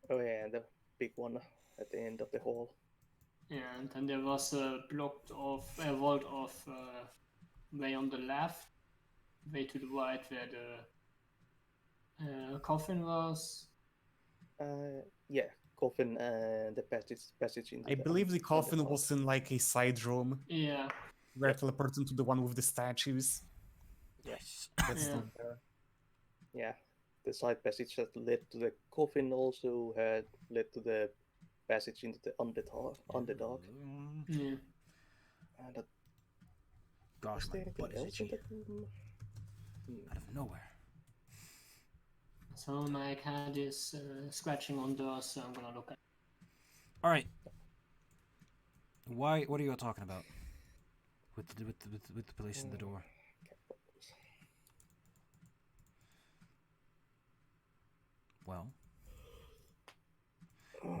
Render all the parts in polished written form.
Oh yeah, and the big one at the end of the hall. And then there was a vault of way on the left, way to the right where the coffin was. Yeah, coffin and the passage into I the believe the coffin underdark. was in like a side room. Yeah. We're Yep. teleporting to the one with the statues. Yeah. That's Yeah. not there. Yeah, the side passage that led to the coffin also had led to the passage into the underdark. Yeah. And that, Gosh, was my there anything butt is else in itchy. that room? Out of nowhere. So my cat is scratching on doors, so I'm gonna look at. All right. Why? What are you all talking about? With the police in the door. Well.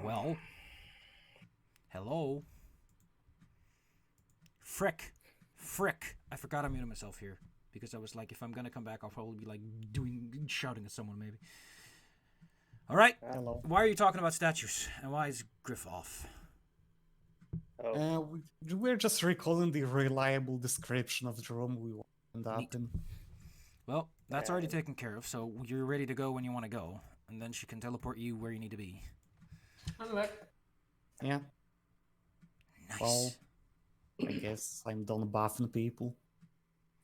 Well. Hello. Frick. I forgot I muted myself here because I was like, if I'm gonna come back, I'll probably be like shouting at someone maybe. All right. Hello. Why are you talking about statues? And why is Griff off? We're just recalling the reliable description of the room we end up Neat. in. Well, that's already taken care of, so you're ready to go when you want to go, and then she can teleport you where you need to be. I'm back. Yeah. Nice. Well, I guess I'm done buffing people.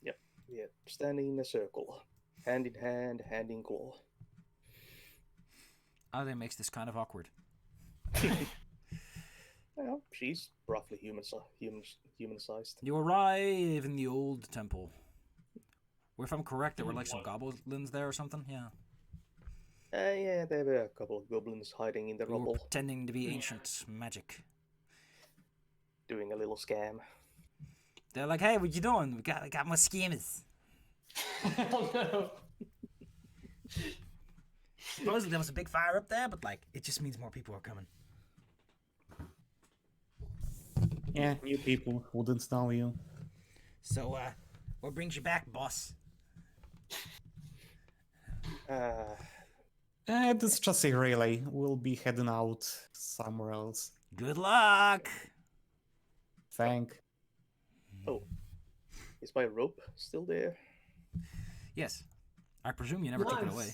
Yep. Yeah. Standing in a circle, hand in hand, hand in claw. I think makes this kind of awkward. Well, she's roughly human-sized. You arrive in the old temple. Where, if I'm correct, there were like some goblins there or something. Yeah. Yeah, there were a couple of goblins hiding in the Who were rubble, pretending to be ancient magic. doing a little scam. They're like, "Hey, what you doing? We got more scammers." Oh no. Supposedly there was a big fire up there, but like, it just means more people are coming. Yeah, new people wouldn't know you. So, what brings you back, boss? It's just a relay. We'll be heading out somewhere else. Good luck. Thank. Oh, is my rope still there? Yes. I presume you never took it away.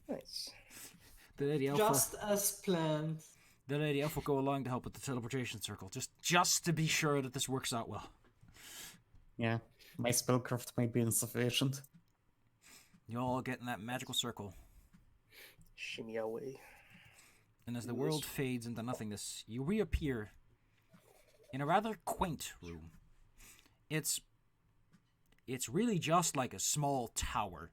Nice. The Lady Elf. Just as planned. The Lady Elf will go along to help with the teleportation circle, just to be sure that this works out well. Yeah, my spellcraft may be insufficient. You all get in that magical circle. Shimmy away. And as the world fades into nothingness, you reappear in a rather quaint room. It's really just like a small tower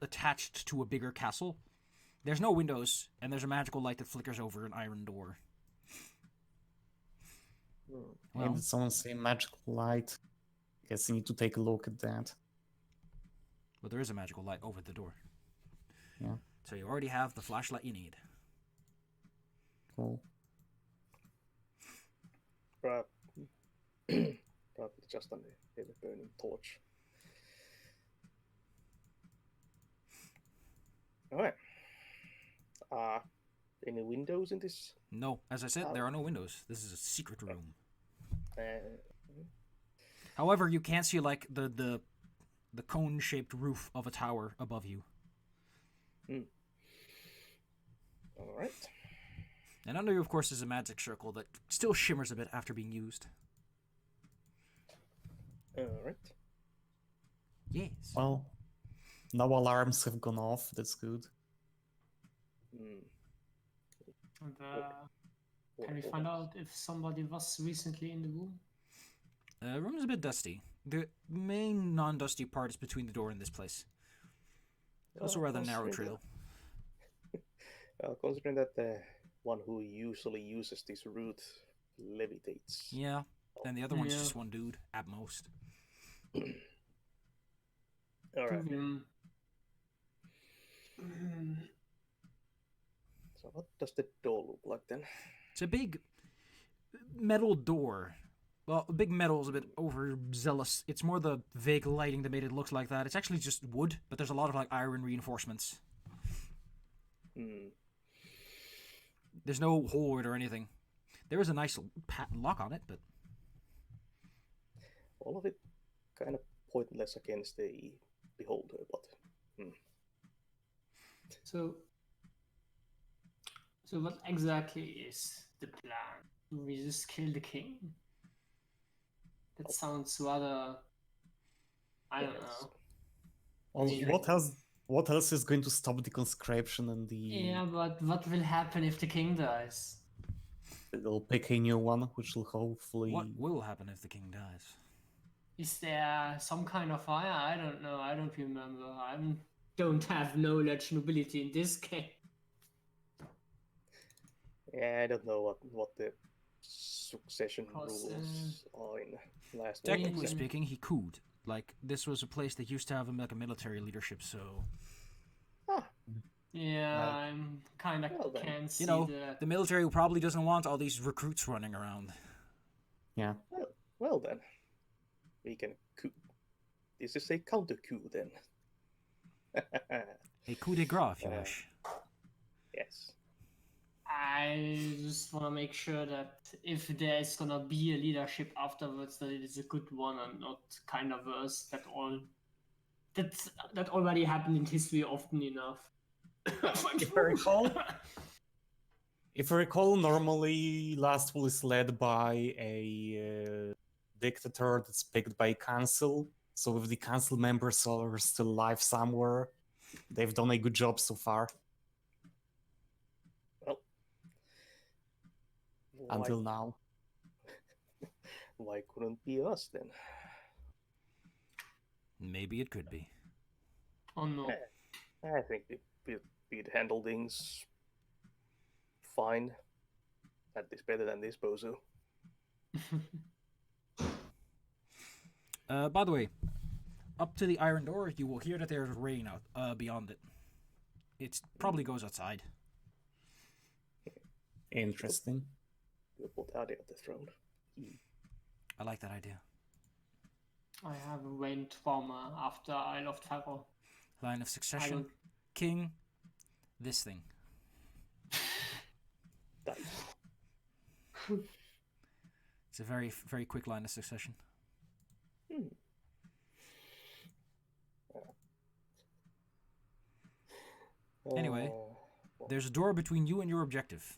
attached to a bigger castle. There's no windows, and there's a magical light that flickers over an iron door. Well, did someone say magical light? Guess you need to take a look at that. But there is a magical light over the door. Yeah. So you already have the flashlight you need. Cool. Probably just a burning torch. Alright. Any windows in this? No, as I said, there are no windows. This is a secret room. Uh, However, you can see like the cone-shaped roof of a tower above you. Alright. And under you, of course, is a magic circle that still shimmers a bit after being used. Alright. Yes. Well, no alarms have gone off. That's good. And, can we find out if somebody was recently in the room? The room is a bit dusty. The main non-dusty part is between the door and this place. Also, rather narrow trail. Considering that the one who usually uses this route levitates. Yeah, and the other one's just one dude at most. Alright. So what does the door look like then? It's a big metal door. Well, big metal is a bit overzealous. It's more the vague lighting that made it look like that. It's actually just wood, but there's a lot of like iron reinforcements. Hmm. There's no hoard or anything. There is a nice patent lock on it, but All of it kind of pointless against the beholder, but So what exactly is the plan? Do we just kill the king? That sounds rather... I don't know. Well, mean- what else is going to stop the conscription and the... Yeah, but what will happen if the king dies? They'll pick a new one, which will hopefully... what will happen if the king dies? Is there some kind of fire? I don't know. I don't remember. I don't have knowledge nobility in this game. yeah, I don't know what the succession Because, rules are in last Technically one. speaking, he could. Like, this was a place that used to have like a military leadership, so... Yeah, Right. I'm kind of Well then. can't see You know, the military probably doesn't want all these recruits running around. Yeah. Well then, we can coup. This is a counter coup then. A coup de grace, if you wish. Yes. I just want to make sure that if there is gonna be a leadership afterwards, that it is a good one and not kind of worse. That already happened in history often enough. If I recall, normally last will is led by a dictator that's picked by council. So if the council members are still alive somewhere, they've done a good job so far. Well, Until now. why couldn't be us then? Maybe it could be. Oh no. I think we'd handle things fine. At least better than this bozo. By the way, up to the iron door, you will hear that there's rain out beyond it. It probably goes outside. Interesting. We'll put Adi at the throne. I like that idea. I have a rain trauma after Isle of Terror. Line of succession. King. This thing. Die. It's a very, very quick line of succession. Anyway, there's a door between you and your objective.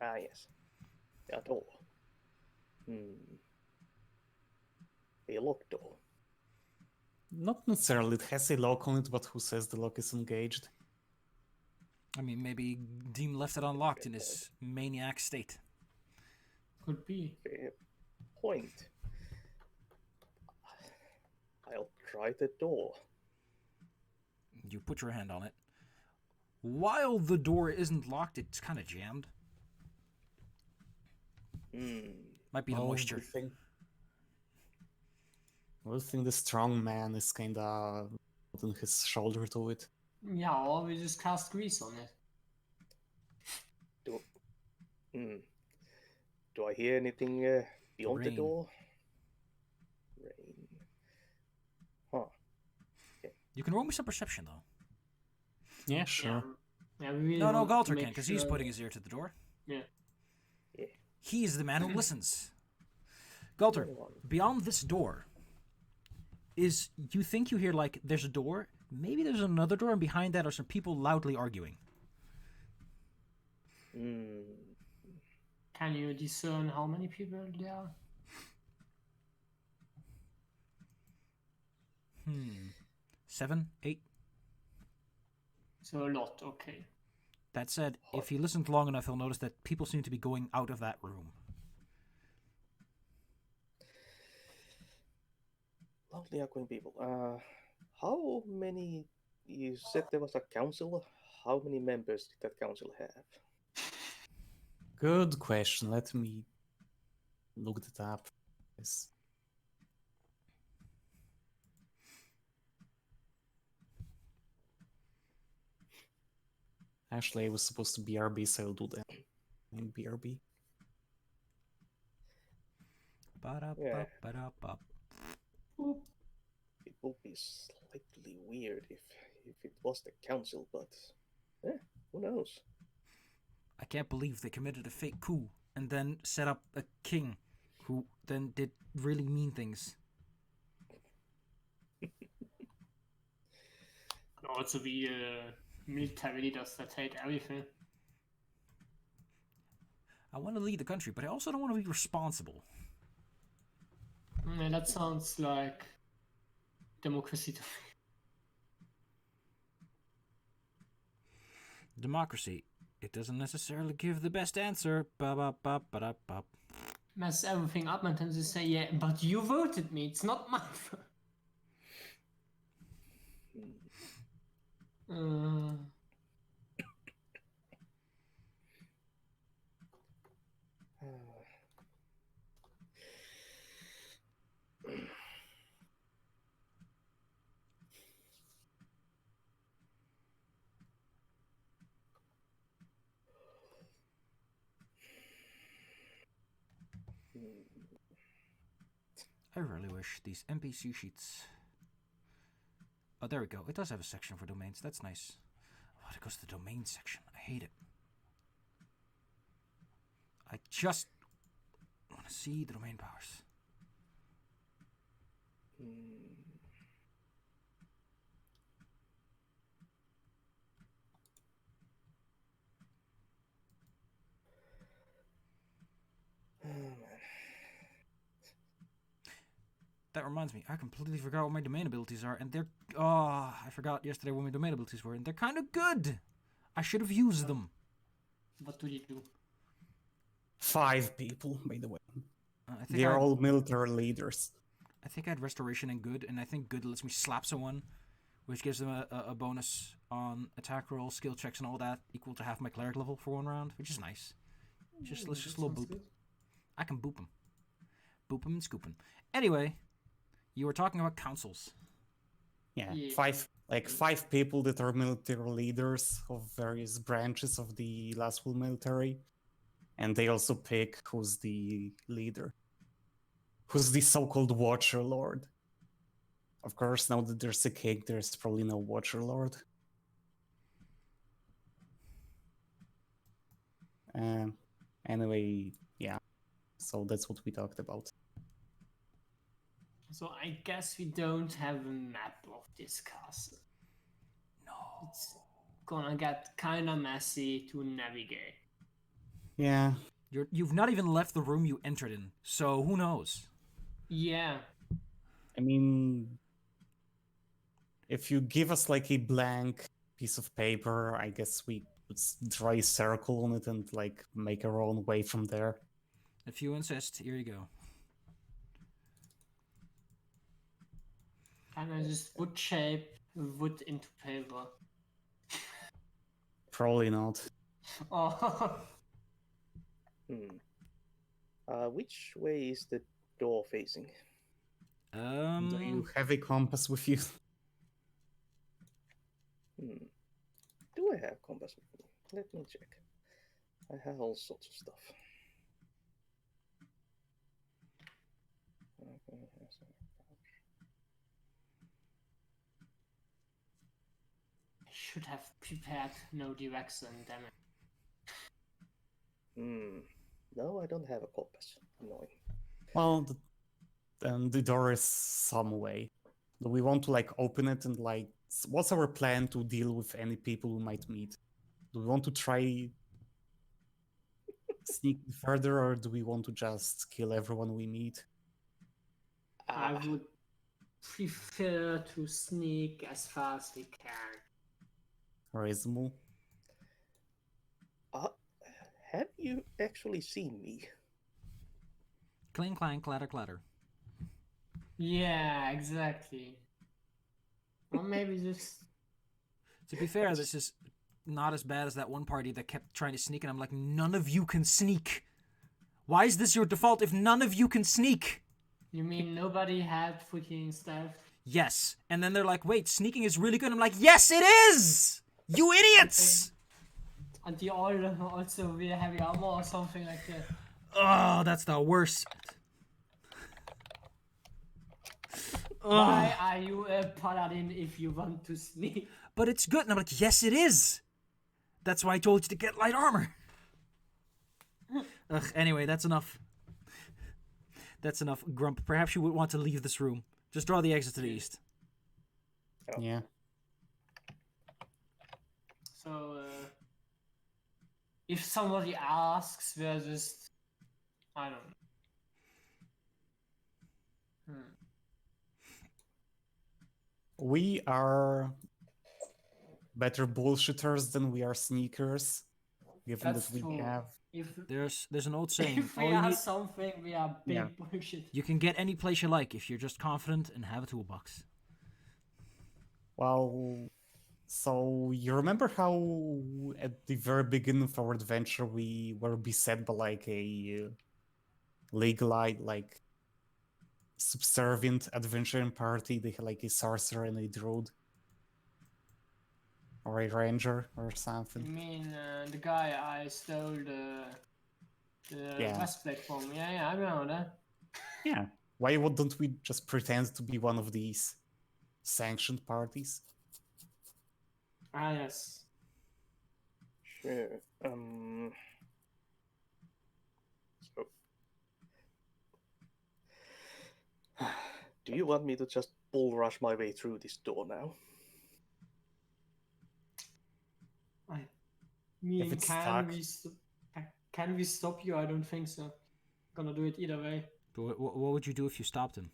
Yes. A door. A locked door. Not necessarily. It has a lock on it, but who says the lock is engaged? I mean, maybe Deem left it unlocked in his maniac state. Could be. Fair point. I'll try the door. You put your hand on it. While the door isn't locked, it's kind of jammed. Might be the moisture. I think the strong man is kind of putting his shoulder to it. Yeah, or we just cast grease on it. Do I hear anything beyond the Rain. door? Rain. Huh. You can roll me some perception, though. Yeah, sure. Yeah, we really No, want to Galter make can, because he's sure- putting his ear to the door. Yeah. Yeah. He's the man who listens. Galter, beyond this door, you think you hear, like, there's a door, maybe there's another door, and behind that are some people loudly arguing. Can you discern how many people there are? 7, 8. So a lot, okay. That said, if he listens long enough, he'll notice that people seem to be going out of that room. Loudly arguing people. How many? You said there was a council. How many members did that council have? Good question. Let me look that up. Yes. Actually, I was supposed to BRB, so I'll do that. In BRB. Yeah. Ba-da-ba-ba-da-ba. It would be slightly weird if it was the council, but Who knows? I can't believe they committed a fake coup and then set up a king who then did really mean things. Also the military leaders that hate everything. I want to lead the country, but I also don't want to be responsible. Yeah, that sounds like democracy to me. Democracy. It doesn't necessarily give the best answer. Ba-ba-ba-ba-da-ba. Mess everything up and then they say, yeah, but you voted me, it's not my fault. I really wish these NPC sheets... Oh, there we go. It does have a section for domains. That's nice. Oh, it goes to the domain section. I hate it. I just want to see the domain powers. Oh, man. That reminds me, I completely forgot what my domain abilities are, and they're... Oh, I forgot yesterday what my domain abilities were, and they're kind of good! I should have used them. What do you do? 5 people, by the way. I think They are all military leaders. I think I had Restoration and Good, and I think Good lets me slap someone, which gives them a bonus on attack roll, skill checks, and all that, equal to half my cleric level for 1 round, which is nice. Let's just little boop. I can boop them. Boop them and scoop them. Anyway, you were talking about councils. Yeah, Yeah. 5 people that are military leaders of various branches of the Last Will military. And they also pick who's the leader. Who's the so-called Watcher Lord. Of course, now that there's a king, there's probably no Watcher Lord. Anyway, yeah. So that's what we talked about. So I guess we don't have a map of this castle. No. It's gonna get kinda messy to navigate. Yeah. You've not even left the room you entered in, so who knows? Yeah. I mean, if you give us like a blank piece of paper, I guess we could draw a circle on it and like make our own way from there. If you insist, here you go. Can I just wood shape wood into paper? Probably not. Oh. Which way is the door facing? Do you have a compass with you? Do I have compass with me? Let me check. I have all sorts of stuff. I should have prepared no direction, damn it. No, I don't have a compass. Annoying. Well, then the door is some way. Do we want to like open it and like, what's our plan to deal with any people we might meet? Do we want to try sneak further, or do we want to just kill everyone we meet? I would prefer to sneak as far as we can. Reasonable. Have you actually seen me? Clang, clang, clatter, clatter. Yeah, exactly. Or maybe just... To be fair, this is not as bad as that one party that kept trying to sneak, and I'm like, none of you can sneak. Why is this your default if none of you can sneak? You mean nobody had freaking stealth? Yes. And then they're like, wait, sneaking is really good. I'm like, yes, it is! You idiots! And the all also wear heavy armor or something like that. Oh, that's the worst. Why are you a paladin if you want to sneak? But it's good. And I'm like, yes, it is. That's why I told you to get light armor. Ugh, anyway, that's enough. That's enough, Grump. Perhaps you would want to leave this room. Just draw the exit to the east. Oh. Yeah. So, if somebody asks, we're just... I don't know. We are better bullshitters than we are sneakers, given That's that we true. have. If There's an old saying. if we all you are need- something, we are big Yeah. bullshit. You can get any place you like if you're just confident and have a toolbox. Well, so you remember how at the very beginning of our adventure we were beset by like a legalized, like subservient adventuring party? They had like a sorcerer and a druid. Or a ranger or You something. mean the guy I stole the Yeah. breastplate from? Yeah, I remember that. Yeah. Why don't we just pretend to be one of these sanctioned parties? Ah, yes. Sure. So, do you want me to just bull rush my way through this door now? I mean, it's stuck. Can we stop you? I don't think so. Gonna do it either way. But what would you do if you stopped him?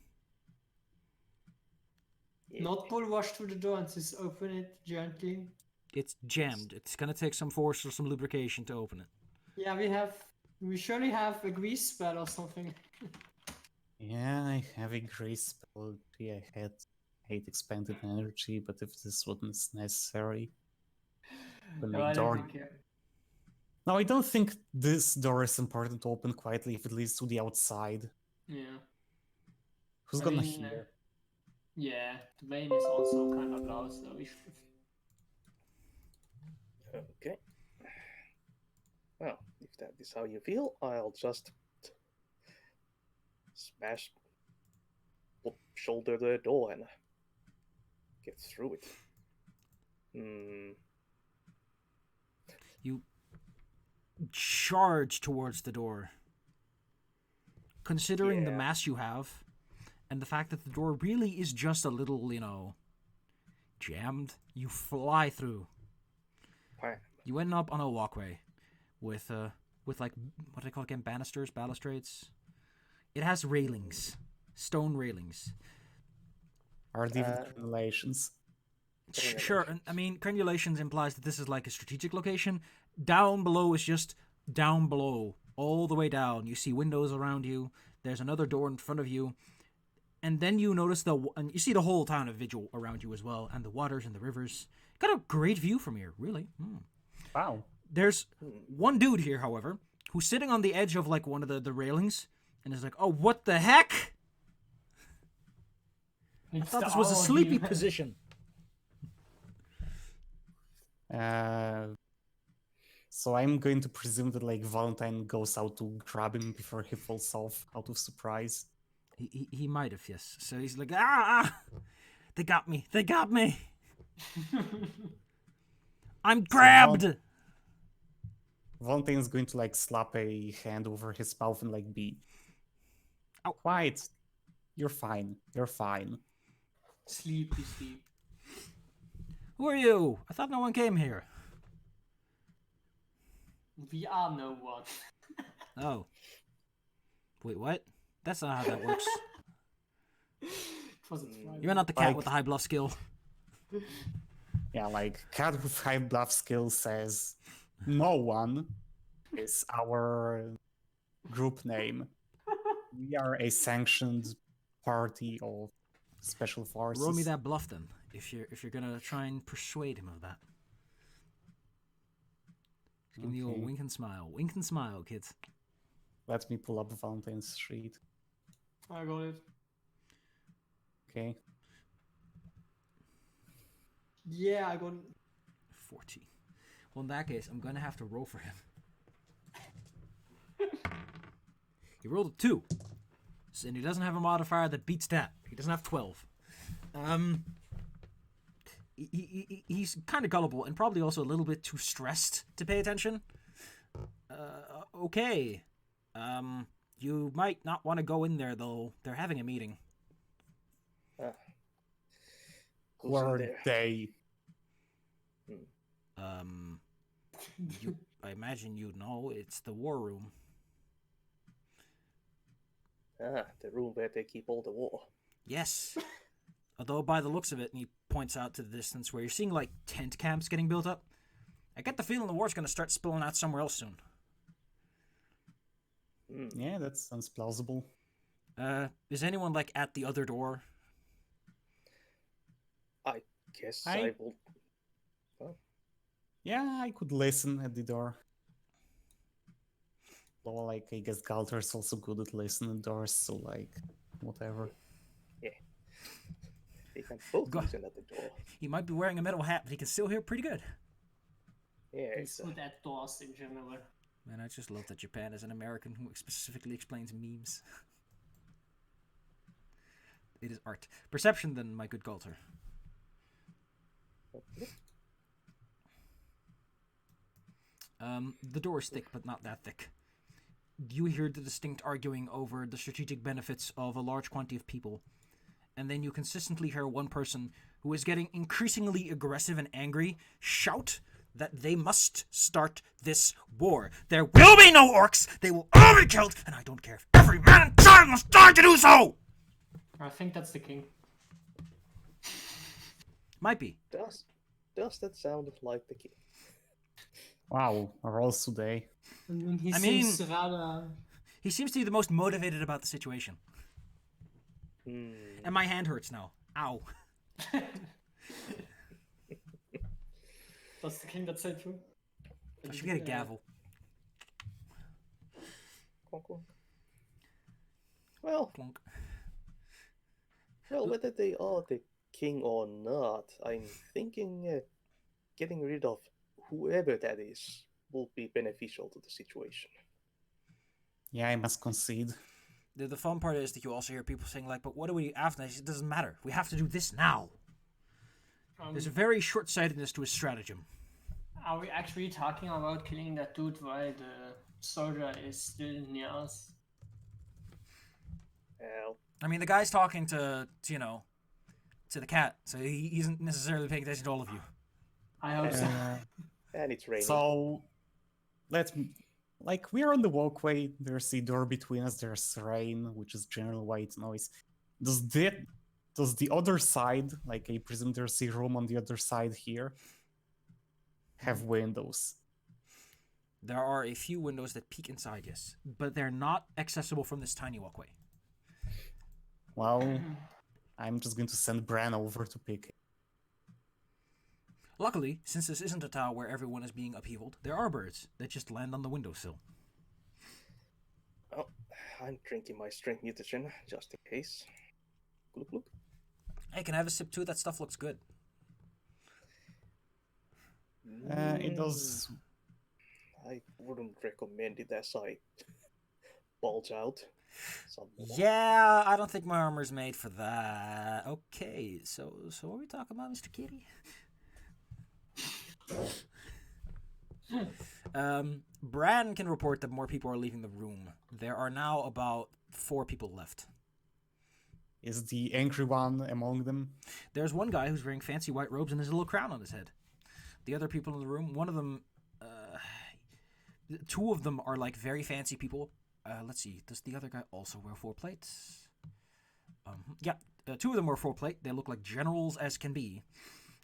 Yeah. Not pull rush through the door and just open it gently. It's jammed. It's gonna take some force or some lubrication to open it. Yeah, we surely have a grease spell or something. Yeah, I have a grace spell. I hate expanded energy, but if this wasn't necessary, the No, I door. don't think. No, I don't think this door is important to open quietly if it leads to the outside. Yeah. Who's I gonna mean, hear? Yeah, the vein is also kind of loud, so if Okay. Well, if that is how you feel, I'll just shoulder the door and get through it. You charge towards the door. Considering the Yeah. mass you have, and the fact that the door really is just a little, jammed, you fly through. Bam. You end up on a walkway with like, what do they call it again? Banisters, balustrades? It has railings. Stone railings. Are there even crenulations? Sure, and I mean, crenulations implies that this is like a strategic location. Down below is just down below, all the way down. You see windows around you. There's another door in front of you. And then you notice and you see the whole town of Vigil around you as well, and the waters and the rivers. Got a great view from here, really. Wow. There's one dude here, however, who's sitting on the edge of like one of the railings, and is like, "Oh, what the heck? I thought this was a sleepy position." So I'm going to presume that like Valentine goes out to grab him before he falls off out of surprise. He might have, yes. So he's like, they got me. I'm grabbed. Valentine's going to like slap a hand over his mouth and like be Ow. Quiet. You're fine. sleep. Who are you? I thought no one came here. We are no one. Oh. Wait, what? That's not how that works. It wasn't right. You're not the cat Like- with the high bluff skill. Yeah, like cat with high bluff skill says no one is our group name. We are a sanctioned party of special forces. Roll me that bluff then, if you're gonna try and persuade him of that. Just give me the old Okay. wink and smile. Wink and smile, kids. Let me pull up Valentine's sheet. I got it. Okay. Yeah, I got it. 14. Well, in that case, I'm gonna have to roll for him. He rolled a 2. And he doesn't have a modifier that beats that. He doesn't have 12. he's kind of gullible and probably also a little bit too stressed to pay attention. Okay. You might not want to go in there, though. They're having a meeting. Who's Who in are there? they? I imagine you know it's the war room. The room where they keep all the war. Yes. Although by the looks of it, and he points out to the distance where you're seeing like tent camps getting built up, I get the feeling the war's going to start spilling out somewhere else soon. Yeah, that sounds plausible. Is anyone like at the other door? I guess I will. Yeah, I could listen at the door. Well, like, I guess Galter is also good at listening at doors, so, like, whatever. Yeah. They can both Go- listen at the door. He might be wearing a metal hat, but he can still hear pretty good. Yeah, He's good at doors in general. Man, I just love that Japan is an American who specifically explains memes. It is art. Perception, then, my good Galter. The door is thick, but not that thick. You hear the distinct arguing over the strategic benefits of a large quantity of people. And then you consistently hear one person who is getting increasingly aggressive and angry shout that they must start this war. There will be no orcs! They will all be killed! And I don't care if every man and child must die to do so! I think that's the king. Might be. Does that sound like the king? Wow, are also they? He I mean- seems rather... He seems to be the most motivated about the situation. And my hand hurts now. Ow. Does the king that say too? I should get a gavel. Clonk, clonk. Well, Plonk. whether they are the king or not, I'm thinking getting rid of whoever that is will be beneficial to the situation. Yeah, I must concede. The fun part is that you also hear people saying, like, but what do we after this? It doesn't matter. We have to do this now. There's a very short-sightedness to his stratagem. Are we actually talking about killing that dude while the soldier is still near us? Well, I mean, the guy's talking to the cat, so he isn't necessarily paying attention to all of you. I hope so. and it's raining. So, we're on the walkway, there's a door between us, there's rain, which is general white noise. Does the other side, like, I presume there's a room on the other side here, have windows? There are a few windows that peek inside, yes, but they're not accessible from this tiny walkway. Well, I'm just going to send Bran over to pick it. Luckily, since this isn't a tower where everyone is being upheavaled, there are birds that just land on the windowsill. Oh, I'm drinking my strength nutrition, just in case. Gloop, gloop. Hey, can I have a sip too? That stuff looks good. It does. I wouldn't recommend it as I bulge out. Something like that. Yeah, I don't think my armor's made for that. Okay, so what are we talking about, Mr. Kitty? Bran can report that more people are leaving the room. There are now about 4 people left. Is the angry one among them? There's one guy who's wearing fancy white robes and has a little crown on his head. The other people in the room, one of them, 2 of them are like very fancy people. Let's see, does the other guy also wear 4 plates? Yeah, 2 of them wear 4 plate. They look like generals as can be.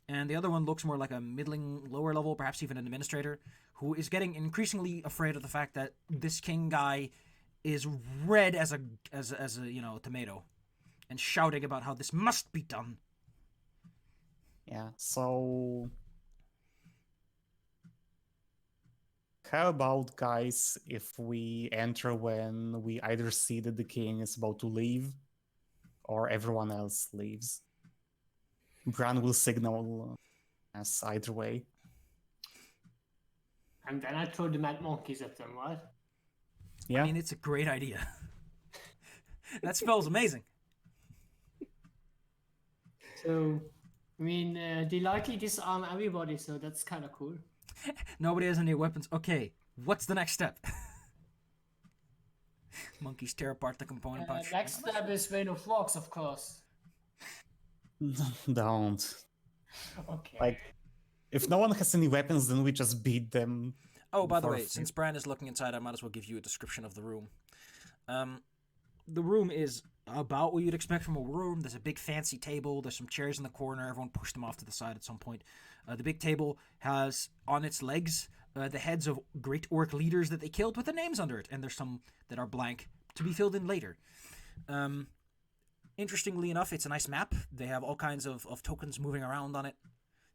And the other one looks more like a middling, lower level, perhaps even an administrator, who is getting increasingly afraid of the fact that this king guy is red as a tomato, and shouting about how this must be done. Yeah, so... How about, guys, if we enter when we either see that the king is about to leave, or everyone else leaves? Bran will signal us either way. And then I throw the mad monkeys at them, right? Yeah, I mean, it's a great idea. That spell's amazing. So, I mean, they likely disarm everybody, so that's kind of cool. Nobody has any weapons. Okay, what's the next step? Monkeys tear apart the component punch. Next step is Vein of Rocks, of course. Don't. Okay. Like, if no one has any weapons, then we just beat them. Oh, by the way, before- since Bran is looking inside, I might as well give you a description of the room. The room is about what you'd expect from a room. There's a big fancy table. There's some chairs in the corner. Everyone pushed them off to the side at some point. The big table has on its legs the heads of great orc leaders that they killed with the names under it. And there's some that are blank to be filled in later. Interestingly enough, it's a nice map. They have all kinds of tokens moving around on it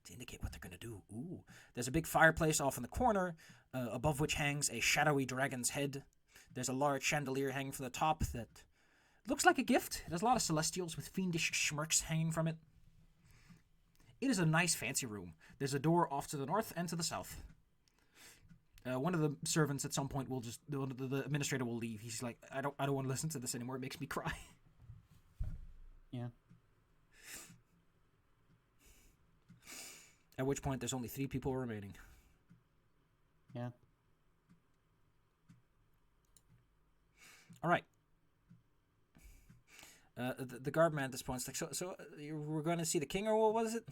to indicate what they're going to do. Ooh. There's a big fireplace off in the corner, above which hangs a shadowy dragon's head. There's a large chandelier hanging from the top that looks like a gift. There's a lot of celestials with fiendish smirks hanging from it. It is a nice, fancy room. There's a door off to the north and to the south. One of the servants at some point will just... The administrator will leave. He's like, I don't want to listen to this anymore. It makes me cry. Yeah. At which point, there's only 3 people remaining. Yeah. All right. The guard man at this point is like, so we're going to see the king, or what was it?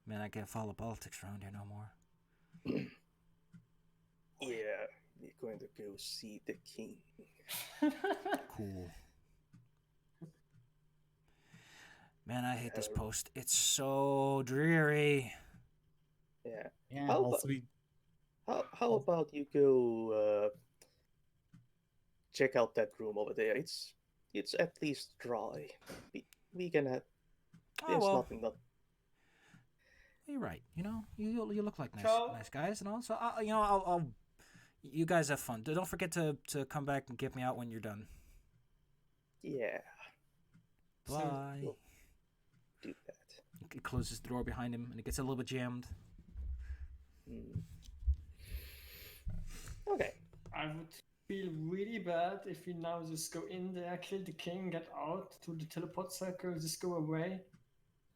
Man, I can't follow politics around here no more. Yeah, we're going to go see the king. Cool. Man, I hate this post. It's so dreary. Yeah. Yeah. How Also, How about you go check out that room over there? It's at least dry. We can have. There's nothing that. You're right. You know, you look like Ciao. nice guys and all. So I'll you guys have fun. Don't forget to come back and get me out when you're done. Yeah. Bye. We'll do that. He closes the door behind him and it gets a little bit jammed. Okay. I would feel really bad if we now just go in there, kill the king, get out to the teleport circle, just go away.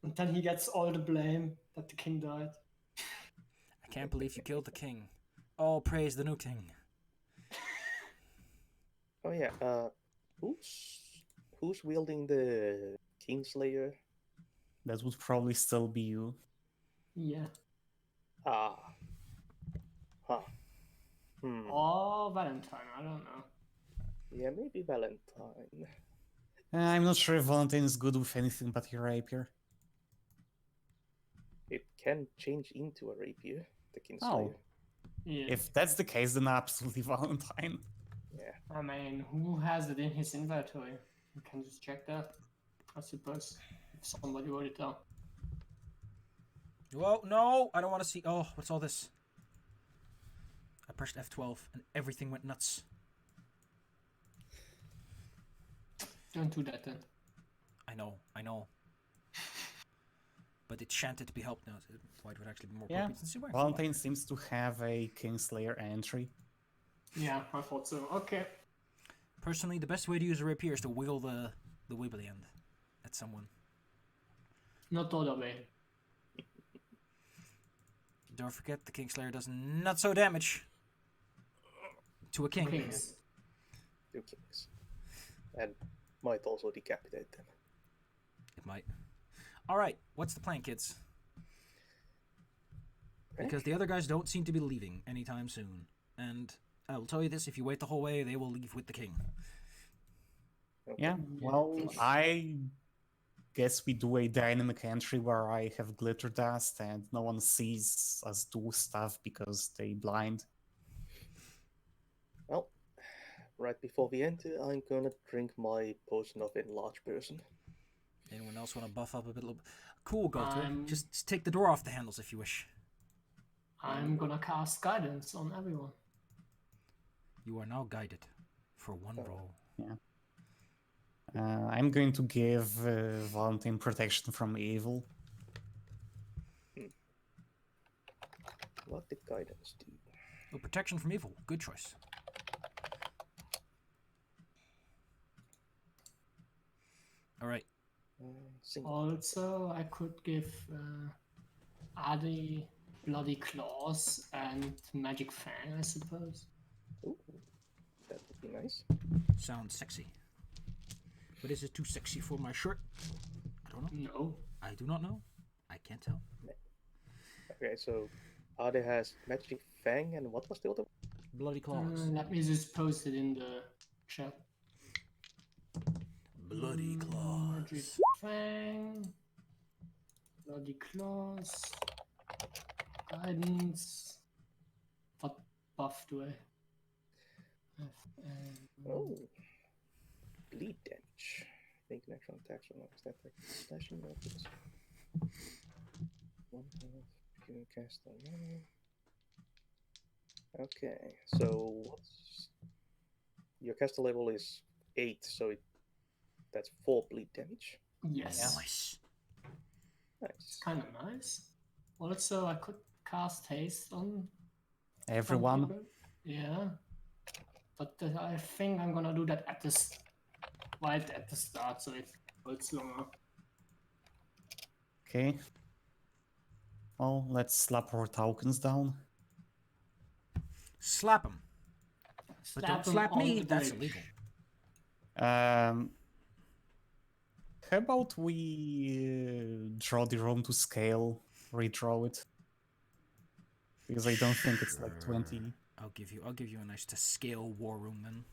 And then he gets all the blame that the king died. I can't believe you killed the king. All praise the new king. Oh yeah. Who's wielding the Kingslayer? that would probably still be you. Yeah. Ah. Huh. Or Valentine, I don't know. Yeah, maybe Valentine. I'm not sure if Valentine is good with anything but your rapier. It can change into a rapier, the Kingslayer. Oh. Yeah. If that's the case, then absolutely Valentine. Yeah. I mean, who has it in his inventory? You can just check that, I suppose, if somebody wrote it down. Whoa, no! I don't want to see... Oh, what's all this? I pressed F12 and everything went nuts. Don't do that then. I know. But it shan't it be helped now. Why would actually be more Yeah, appropriate than see where. Valentine seems to have a Kingslayer entry. Yeah, I thought so. Okay. Personally, the best way to use a rapier is to wiggle the wibbly end at someone. Not all the way. Don't forget, the Kingslayer does not so damage to a king. Kings. 2 kings. And might also decapitate them. It might. Alright, what's the plan, kids? Because the other guys don't seem to be leaving anytime soon. And I will tell you this, if you wait the whole way, they will leave with the king. Okay. Yeah, well, I guess we do a dynamic entry where I have glitter dust and no one sees us do stuff because they blind. Well, right before we enter, I'm gonna drink my potion of enlarged person. Anyone else want to buff up a bit? Cool, go to it. Just take the door off the handles if you wish. I'm gonna cast guidance on everyone. You are now guided for one roll. Yeah. I'm going to give Valentine protection from evil. What did guidance do? Oh, protection from evil. Good choice. All right. Single. Also, I could give Adi Bloody Claws and Magic Fang, I suppose. Ooh, that would be nice. Sounds sexy. But is it too sexy for my shirt? I don't know. No. I do not know. I can't tell. Okay, so Ade has Magic Fang, and what was the other? Bloody claws. Let me just post it in the chat. Bloody Magic claws. Fang. Bloody Claws. Guidance. What buff do I have? Oh, bleed damage. Make an extra attack or not. That slashing weapons. 1 health. You can cast on mana. Okay, so what's your caster level is 8, so that's 4 bleed damage. Yes. Nice. Nice. Kind of nice. Also, I could cast haste on some Everyone. people. Yeah. But I think I'm gonna do that at right at the start, so it holds longer. Okay. Well, let's slap our tokens down. Slap him. But don't 'em slap on me. the That's bridge. illegal. How about we draw the room to scale, redraw it? Because I don't think it's like 20. I'll give you a nice to scale war room then.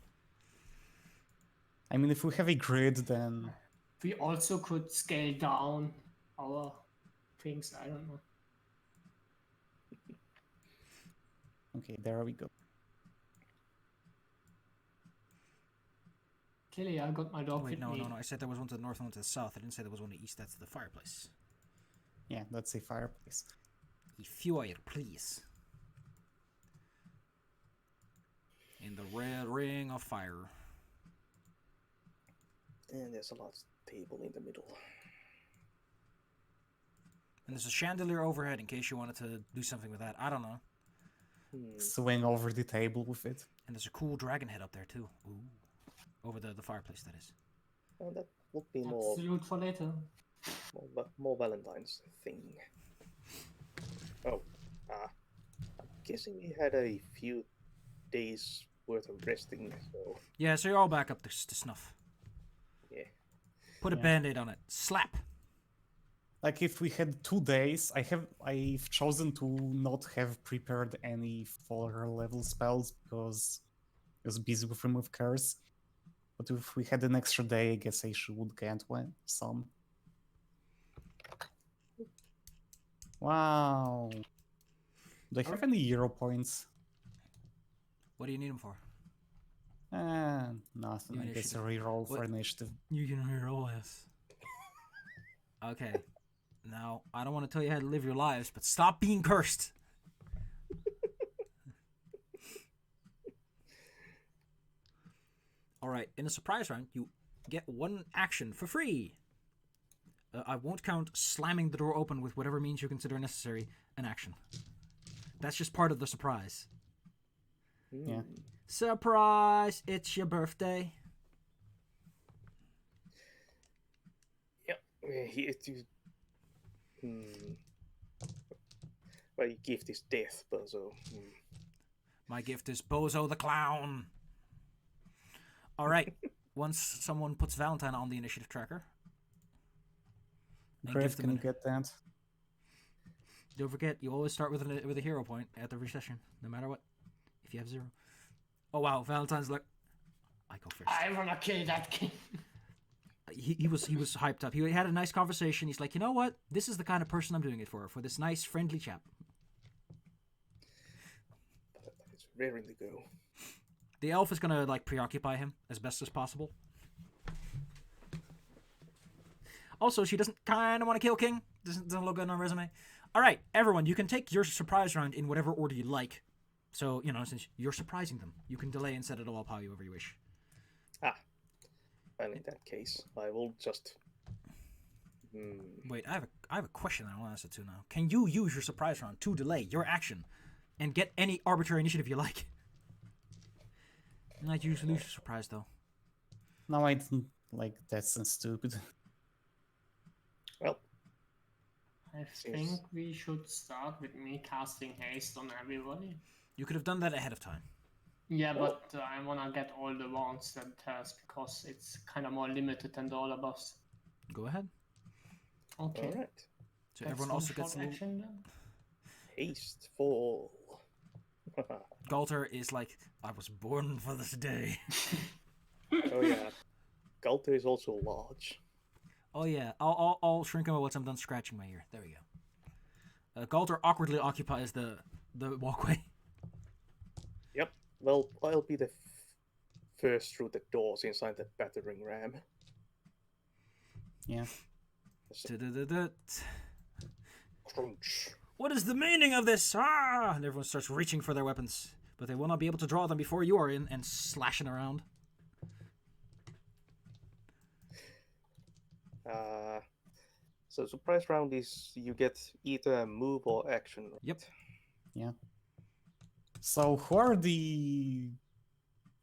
I mean, if we have a grid, then We also could scale down our things. I don't know. okay, there we go. Clearly, I got my dog Wait, with no. me. I said there was one to the north and one to the south. I didn't say there was one to the east. That's the fireplace. Yeah, that's a fireplace. If you are, please. In the red ring of fire. And there's a large table in the middle. And there's a chandelier overhead in case you wanted to do something with that. I don't know. Swing over the table with it. And there's a cool dragon head up there too. Ooh. Over the fireplace, that is. Oh, that would be That's more, loot for later. more Valentine's thing. Oh, I'm guessing we had a few days worth of resting, so Yeah, so you're all back up to snuff. yeah. Put a Yeah. band-aid on it. Slap. Like if we had 2 days, I've chosen to not have prepared any 4 level spells because I was busy with Remove Curse. But if we had an extra day, I guess I would get some. Wow. Do I have any hero points? What do you need them for? Nothing. I guess a Initiative. reroll for What? initiative. You can reroll this. Okay. Now, I don't want to tell you how to live your lives, but stop being cursed. Alright, in a surprise round, you get 1 action for free. I won't count slamming the door open with whatever means you consider necessary an action. That's just part of the surprise. Yeah. Surprise! It's your birthday. Yeah. Well, your gift is death, but so. My gift is Bozo the Clown. All right. Once someone puts Valentine on the initiative tracker. and Griff, give them can you an- get that? Don't forget, you always start with a hero point at every session, no matter what. If you have 0. Oh wow, Valentine's like, I go first. I wanna kill that king. He was hyped up. He had a nice conversation. He's like, you know what? This is the kind of person I'm doing it for this nice, friendly chap. It's raring to go. The elf is gonna like preoccupy him as best as possible. Also, she doesn't kind of want to kill King. Doesn't look good on her resume. All right, everyone, you can take your surprise round in whatever order you like. So, since you're surprising them, you can delay and set it all up however you wish. Well, in that case, I will just. Wait, I have a question I want to answer to now. Can you use your surprise round to delay your action and get any arbitrary initiative you like? Not use lose your surprise though. No, I didn't like that's stupid. I think we should start with me casting haste on everybody. You could have done that ahead of time. Yeah, but I wanna get all the wands that it has because it's kind of more limited than the other buffs. Go ahead. Okay. All right. So That's everyone one also short gets a little... action then. Haste fall. Galter is like, I was born for this day. Oh yeah. Galter is also large. Oh yeah, I'll shrink him once I'm done scratching my ear. There we go. Galter awkwardly occupies the walkway. Yep. Well, I'll be the first through the doors inside the battering ram. Yeah. Crunch. What is the meaning of this? Ah! And everyone starts reaching for their weapons, but they will not be able to draw them before you are in and slashing around. So surprise round is you get either a move or action. Right? Yep. Yeah. So who are the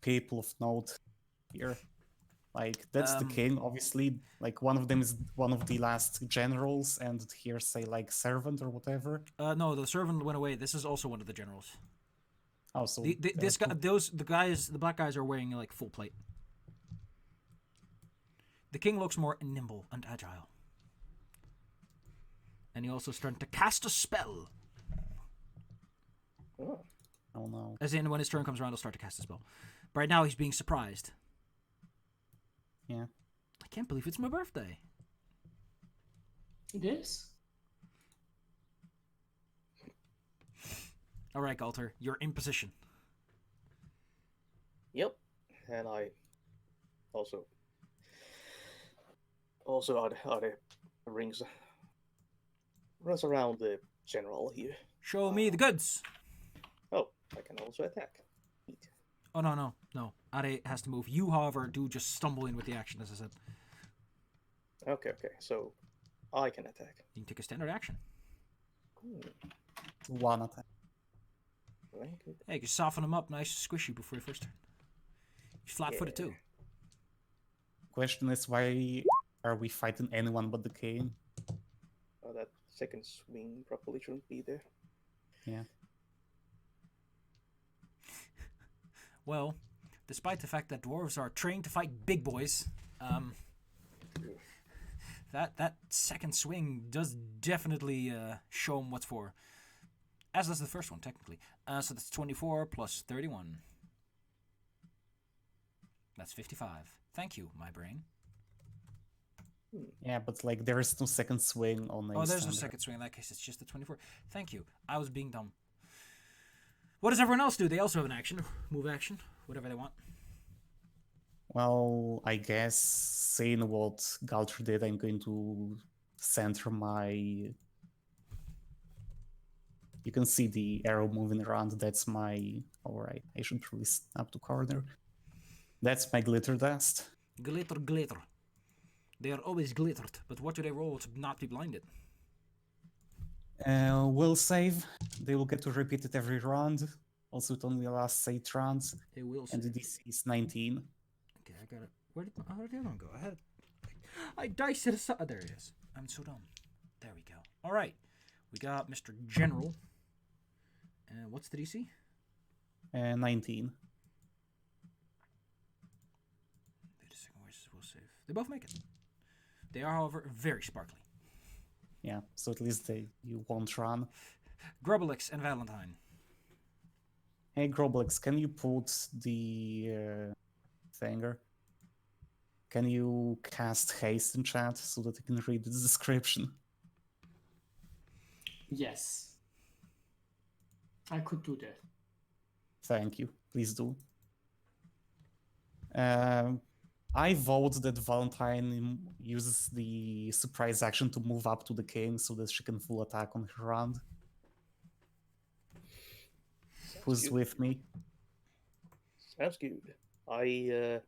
people of note here? Like, that's the king, obviously. Like, one of them is one of the last generals, and here say, like, servant or whatever. No, the servant went away. This is also one of the generals. Oh, so... This guy, the black guys are wearing, like, full plate. The king looks more nimble and agile. And he also started to cast a spell. Oh. Oh, no. As in, when his turn comes around, he'll start to cast a spell. But right now, he's being surprised. Yeah. I can't believe it's my birthday. It is. All right, Galter, you're in position. Yep. And I also are the rings runs around the general here. Show me the goods. Oh, I can also attack. Neat. Oh, no. Are has to move. You, however, do just stumble in with the action, as I said. Okay. So I can attack. You can take a standard action. One attack. Right. Good. Hey, you can soften him up nice and squishy before your first turn. He's flat-footed, too. Question is, why are we fighting anyone but the king? Oh, that second swing probably shouldn't be there. Yeah. Well, despite the fact that dwarves are trained to fight big boys, that second swing does definitely show him what's for. As does the first one, technically. So that's 24 plus 31. That's 55. Thank you, my brain. Yeah, but like there is no second swing on a Oh, there's no standard. second swing. In that case, it's just the 24. Thank you. I was being dumb. What does everyone else do? They also have an action, move action, whatever they want. Well, I guess seeing what Galter did, I'm going to center my... You can see the arrow moving around. That's my... Alright, I should probably snap to corner. That's my glitter dust. Glitter. They are always glittered, but what do they roll to not be blinded? Will save. They will get to repeat it every round. Also, it only lasts 8 rounds. They will And the save. DC is 19. Okay, I got it. Where did the other one go? I diced it aside. There it is. I'm so dumb. There we go. All right. We got Mr. General. And what's the DC? 19. Wait a second. Where's this will save? They both make it. They are, however, very sparkly. Yeah, so at least you won't run. Grubelix and Valentine. Hey, Groblex, can you put the thinger? Can you cast haste in chat so that I can read the description? Yes. I could do that. Thank you. Please do. I vote that Valentine uses the surprise action to move up to the king so that she can full attack on her round. Who's good. with me? Sounds good. I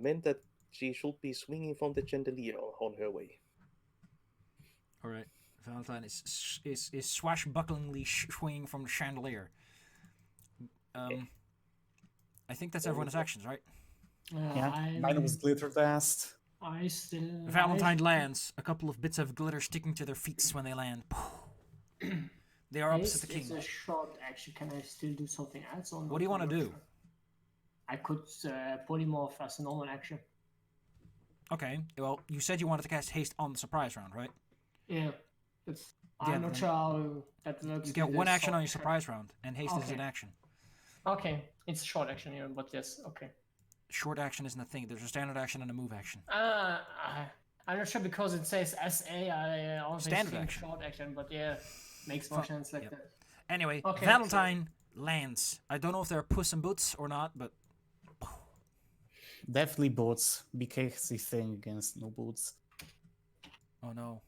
meant that she should be swinging from the chandelier on her way. All right. Valentine is swashbucklingly swinging from the chandelier. I think that's everyone's actions, right? Yeah, mine was glitter dust. I still. Valentine lands. A couple of bits of glitter sticking to their feet when they land. They are opposite the king. It's a short action. Can I still do something else? Or What do you want to do? I could polymorph as a normal action. Okay, well, you said you wanted to cast haste on the surprise round, right? Yeah, I'm not sure how that works. You get one action on your surprise round, and haste is an action. Okay, it's a short action here, but yes, okay. Short action isn't a thing. There's a standard action and a move action. I'm not sure because it says SA. I always Standard think action. short action, but yeah, makes more sense like that. Anyway, Okay, Valentine lands. I don't know if they're Puss in Boots or not, but Definitely boots. BKC thing against no boots. oh no.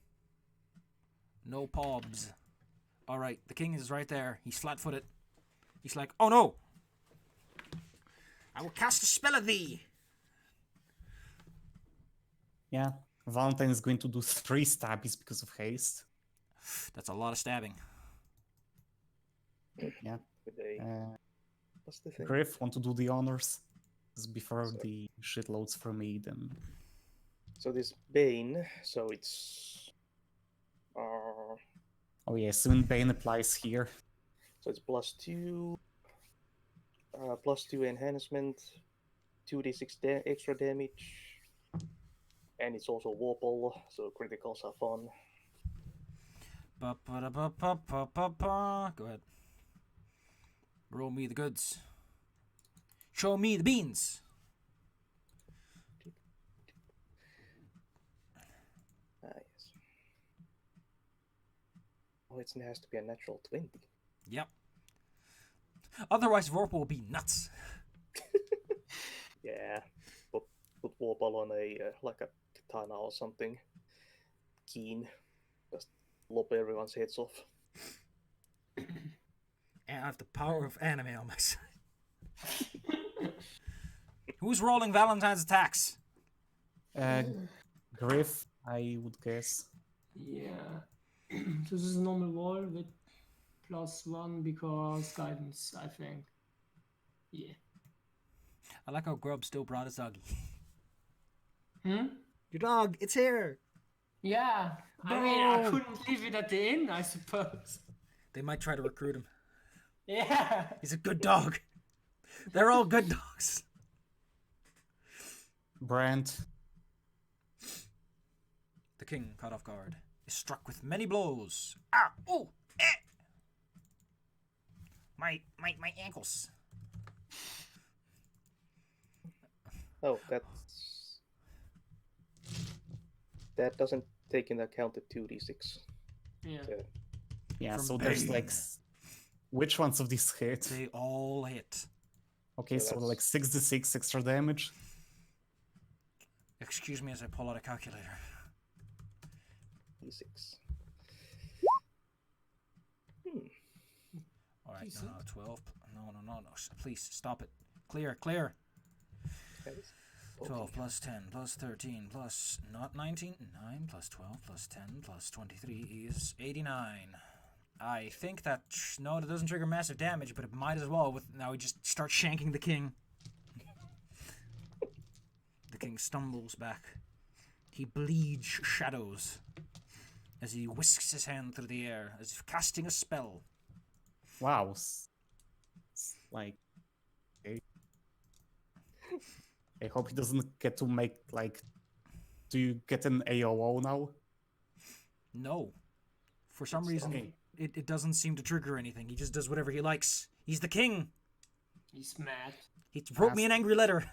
No pobs. Alright, the king is right there. He's flat-footed. He's like, oh no! I will cast a spell at thee! Yeah. Valentine is going to do 3 stabbies because of haste. That's a lot of stabbing. Yeah. With a what's the thing? Griff, want to do the honors? This is before So- the shitloads for me, then. So this Bane, so it's uh, Oh yeah, soon Bane applies here. so it's +2, +2 enhancement, 2d6 extra damage, and it's also Warple, so criticals are fun. Ba-ba-da-ba-ba-ba-ba-ba. Go ahead. Roll me the goods. Show me the beans. Yes. Oh, it has to be a natural 20. Yep. Otherwise, Vorpal will be nuts. Yeah, put Warple on a like a katana or something. Keen, just lop everyone's heads off. And I have the power of anime on my side. Who's rolling Valentine's attacks? Griff, I would guess. Yeah. So this is a normal wall with +1 because guidance, I think. Yeah. I like how Grub still brought his doggy. Hmm? Your dog, it's here. Yeah. I mean, I couldn't leave it at the inn, I suppose. They might try to recruit him. Yeah. He's a good dog. They're all good dogs. Brand. The king, caught off guard, is struck with many blows. Ah! Oh! Eh! My ankles. Oh, that doesn't take into account the 2d6. Yeah. Yeah, From so there's Bane. like. Which ones of these hit? They all hit. Okay, So so that's- like 6d6 extra damage. Excuse me as I pull out a calculator. D6. Alright, no, 12. No. Please, stop it. Clear. That is 12 plus 10 plus 13 plus not 19. 9 plus 12 plus 10 plus 23 is 89. I think that, no, that doesn't trigger massive damage, but it might as well. With now we just start shanking the king. The king stumbles back. He bleeds shadows as he whisks his hand through the air, as if casting a spell. Wow. Like. Okay. I hope he doesn't get to make like. Do you get an AOO now? No. For some reason, Okay. it doesn't seem to trigger anything. He just does whatever he likes. He's the king. He's mad. He wrote me an angry letter.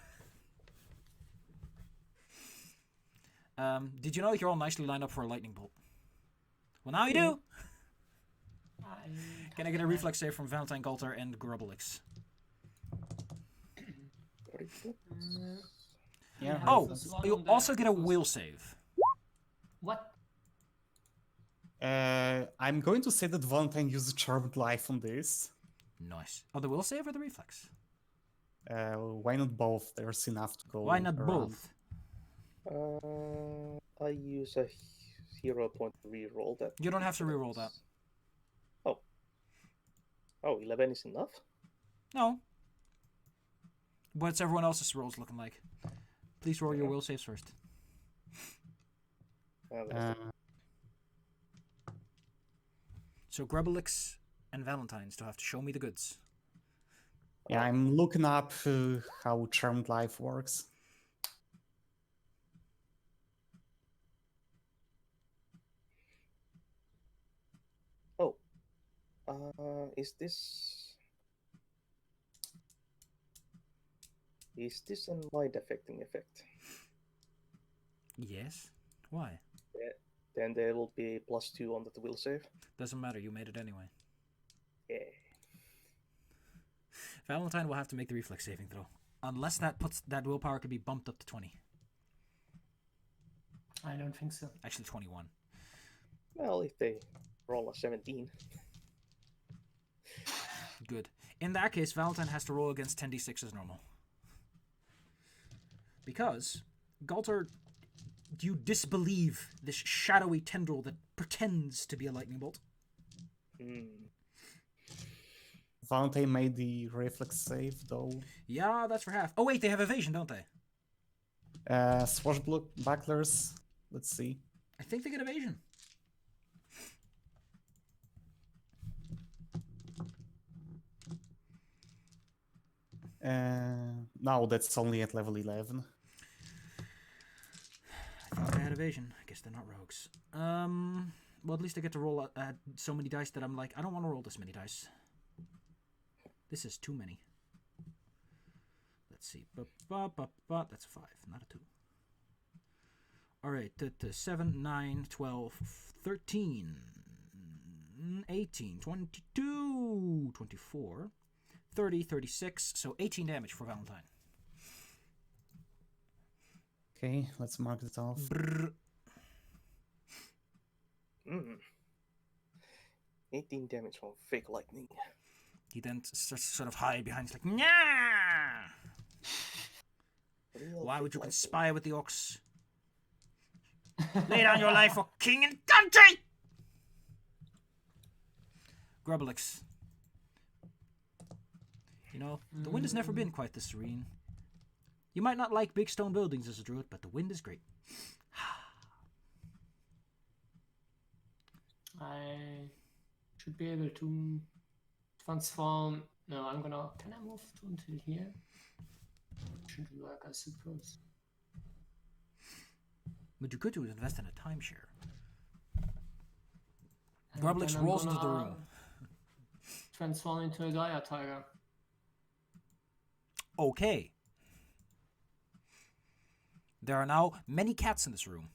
Did you know you're all nicely lined up for a lightning bolt? Well, now you do. Can I get a reflex save from Valentine Galter and Grubblix? Yeah. Oh, Plus one you on the- also get a will save. What? I'm going to say that Valentine used Charmed Life on this. Nice. Oh, the will save or the reflex? Why not both? There's enough to go. Why not around. both? I use a hero point to reroll that. You don't have to reroll that. Oh, 11 is enough? No. What's everyone else's rolls looking like? Please roll your will saves first. Oh, that's So Grubelix and Valentine still have to show me the goods. Yeah, I'm looking up how Charmed Life works. Oh, is this a mind affecting effect? Yes. Why? Then there will be +2 on the will save. Doesn't matter. You made it anyway. Yeah. Valentine will have to make the reflex saving throw, unless that willpower could be bumped up to 20. I don't think so. Actually, 21. Well, if they roll a 17. Good. In that case, Valentine has to roll against 10d6 as normal. Because, Galter, you disbelieve this shadowy tendril that pretends to be a lightning bolt. Valentine made the reflex save, though. Yeah, that's for half. Oh, wait, they have evasion, don't they? Swashbucklers. Let's see. I think they get evasion. No, that's only at level 11. I thought they had evasion. I guess they're not rogues. Well, at least I get to roll so many dice that I'm like, I don't want to roll this many dice. This is too many. Let's see. That's a 5, not a 2. Alright, 7, 9, 12, 13, 18, 22, 24, 30, 36, so 18 damage for Valentine. Okay, let's mark it off. Brrr. 18 damage from fake lightning. He then starts to sort of hide behind. He's like, nah! Real Why fake would you lightning. conspire with the orcs? Lay down your life for king and country! Grubelix. You know, the wind has never been quite this serene. You might not like big stone buildings as a druid, but the wind is great. I should be able to transform. No, I'm gonna. Can I move to until here? Should work, I suppose. What you could do is invest in a timeshare. And Grubelix then I'm rolls into the gonna room. Transform into a dire tiger. Okay. There are now many cats in this room.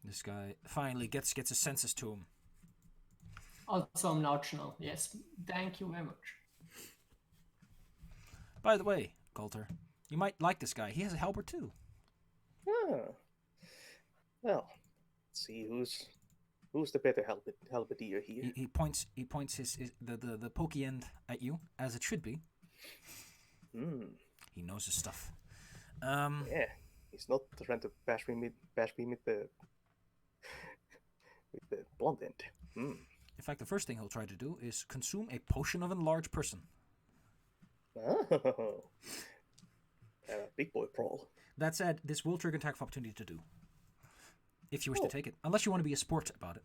This guy finally gets his senses to him. Also, I'm large now. Yes, thank you very much. By the way, Coulter, you might like this guy. He has a halberd too. Ah. Well, let's see who's the better halberdier here. He points the pokey end at you, as it should be. He knows his stuff. Yeah, he's not trying to bash me with the blunt end. In fact, the first thing he'll try to do is consume a potion of enlarged person. Oh, big boy brawl. That said, this will trigger an attack of opportunity to do. If you wish to take it. Unless you want to be a sport about it.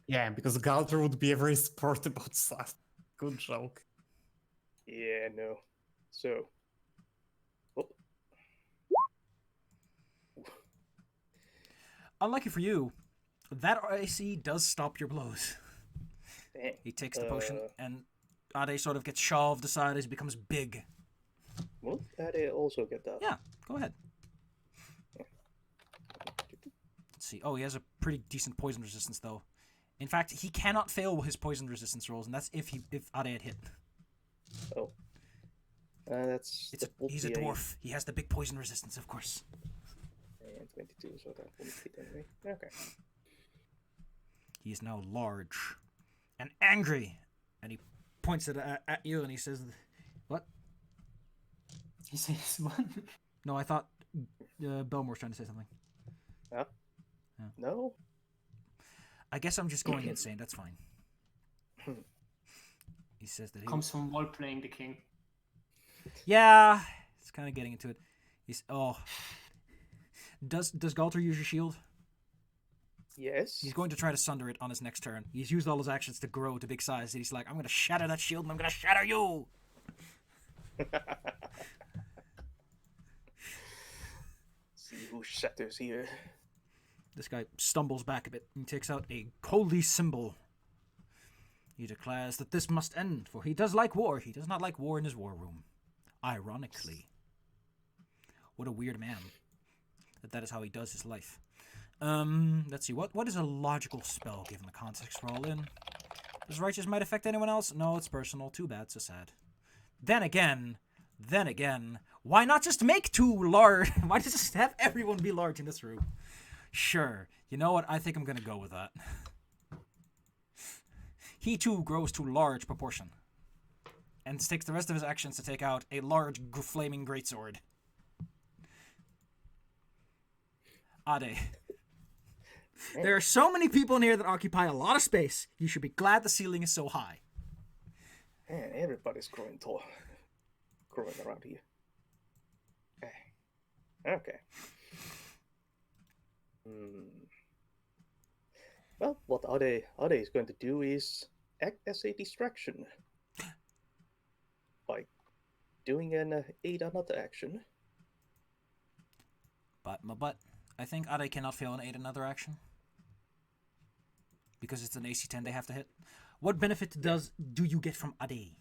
Yeah, because Galter would be a very sport about stuff. Good joke. Yeah, no. So, Unlucky for you, that AC does stop your blows. dang. He takes the potion, and Ade sort of gets shoved aside as he becomes big. Won't Ade also get that? Yeah, go ahead. Let's see. Oh, he has a pretty decent poison resistance, though. In fact, he cannot fail his poison resistance rolls, and that's if Ade had hit. Oh. He's a dwarf. He has the big poison resistance, of course. And 22, so that won't hit anyway. Okay. He is now large and angry, and he points it at you, and he says, "What?" He says what? No, I thought Belmore was trying to say something. Huh? Yeah. No? I guess I'm just going insane. That's fine. He says that he Comes from role playing the king. Yeah, He's kind of getting into it. He's Does Galter use your shield? Yes. He's going to try to sunder it on his next turn. He's used all his actions to grow to big size. And he's like, I'm going to shatter that shield and I'm going to shatter you. See who shatters here. This guy stumbles back a bit and takes out a holy symbol. He declares that this must end, for he does like war. He does not like war in his war room. Ironically. What a weird man. That is how he does his life. Let's see. What is a logical spell given the context we're all in? Does Righteous Might affect anyone else? No, it's personal. Too bad. So sad. Then again, why not just make 2 large? Why just have everyone be large in this room? Sure. You know what? I think I'm going to go with that. He too grows to large proportion. And takes the rest of his actions to take out a large flaming greatsword. Ade. There are so many people in here that occupy a lot of space. You should be glad the ceiling is so high. Man, everybody's growing tall. Growing around here. Okay. Well, what Ade is going to do is act as a distraction. By doing an aid another action. But I think Ade cannot fail an aid another action. Because it's an AC 10 they have to hit. What benefit do you get from Ade?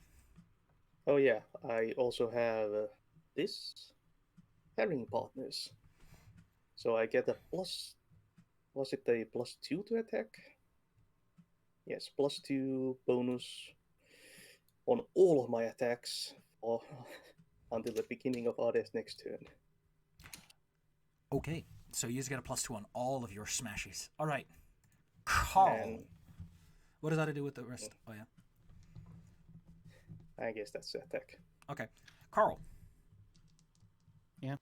Oh yeah, I also have this pairing partners. So I get a plus. Was it a +2 to attack? Yes, +2 bonus on all of my attacks until the beginning of Ade's next turn. Okay, so you just get a +2 on all of your smashes. All right, Carl. What does that do with the rest? Oh yeah. I guess that's the attack. Okay, Carl. Yeah.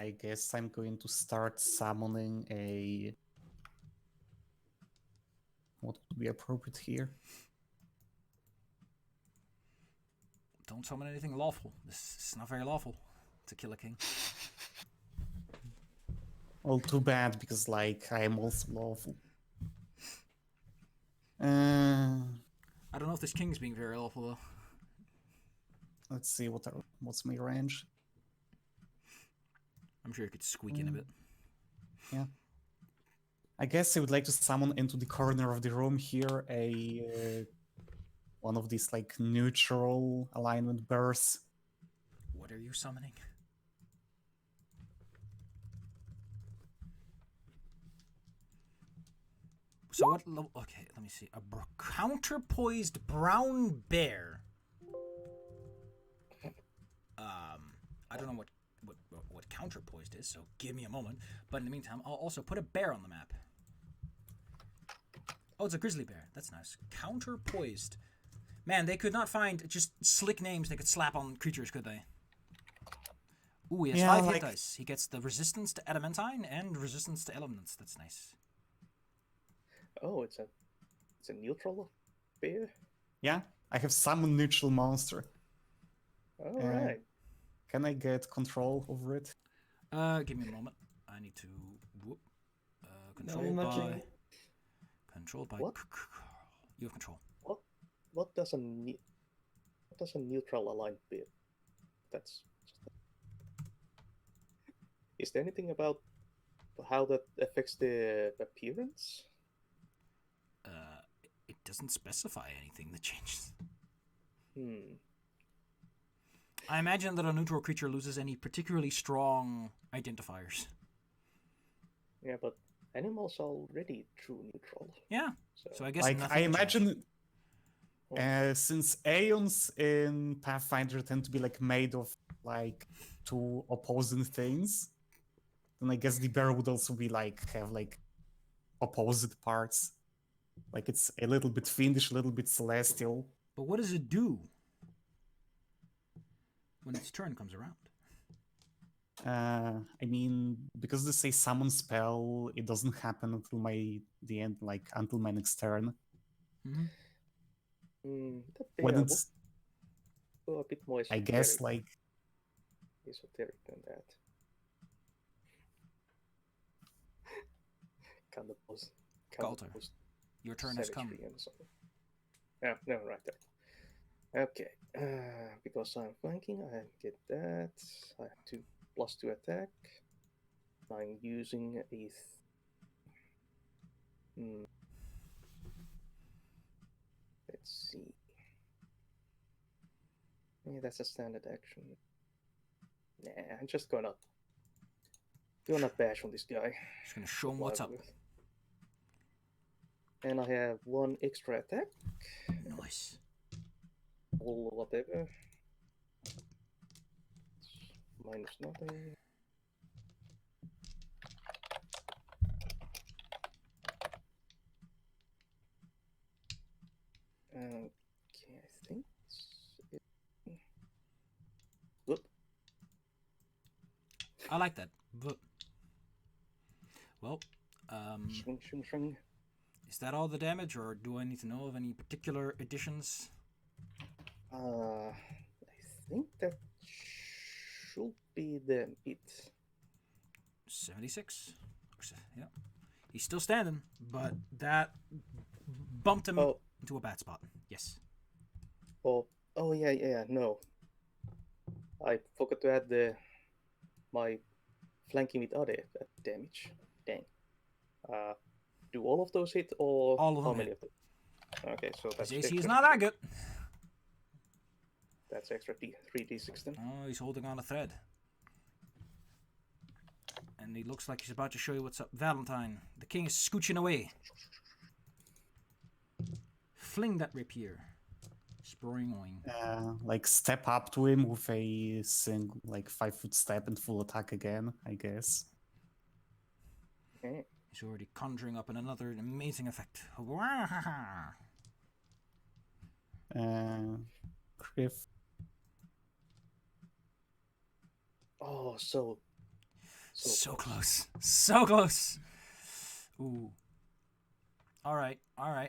I guess I'm going to start summoning a... What would be appropriate here? Don't summon anything lawful. This is not very lawful to kill a king. Well, too bad, because, like, I am also lawful. I don't know if this king is being very lawful, though. Let's see, what's my range? I'm sure you could squeak in a bit. Yeah. I guess I would like to summon into the corner of the room here one of these, like, neutral alignment bears. What are you summoning? So what? Okay, let me see. A counterpoised brown bear. I don't know what counterpoised is, so give me a moment. But in the meantime, I'll also put a bear on the map. Oh, it's a grizzly bear. That's nice. Counterpoised. Man, they could not find just slick names they could slap on creatures, could they? Ooh, he has 5 hit dice. He gets the resistance to adamantine and resistance to elements. That's nice. Oh, it's a neutral bear? Yeah, I have summoned neutral monster. Alright. Can I get control over it? Give me a moment. I need to control by What? You have control. What does a neutral aligned bear? That's just Is there anything about how that affects the appearance? It doesn't specify anything that changes. I imagine that a neutral creature loses any particularly strong identifiers. Yeah, but animals are already true neutral. Yeah. So I guess like, nothing I imagine changed. since Aeons in Pathfinder tend to be like made of like 2 opposing things, then I guess the bear would also be like have like opposite parts. Like it's a little bit fiendish, a little bit celestial. But what does it do when its turn comes around? I mean, because this is a summon spell, it doesn't happen until until my next turn. That When bear it's, would go a bit more I guess, esoteric. esoteric than that. Count the post. Galter, your turn has come. And something. Yeah, no, right there. Okay, because I'm flanking, I get that. I have +2 attack. I'm using a. Let's see. Yeah, that's a standard action. Nah, I'm just gonna bash on this guy. Just gonna show him what's up. And I have 1 extra attack. Nice. Or whatever. Minus nothing. Okay, I think it. Whoop. I like that. Well, Swing. is that all the damage, or do I need to know of any particular additions? I think that should be the it. 76. Yeah, he's still standing, but that bumped him into a bad spot. Yes. Oh yeah. No, I forgot to add my flanking with other damage. Dang. Do all of those hit, or all of them how many hit. of them? Okay, so that's his AC is not that good. That's extra 3d6 then. Oh, he's holding on a thread. And he looks like he's about to show you what's up. Valentine, the king is scooching away. Fling that rapier. Spring. Like step up to him with a 5-foot step and full attack again, I guess. Okay. He's already conjuring up another amazing effect. Griff. Oh, so close. So close. Ooh. All right.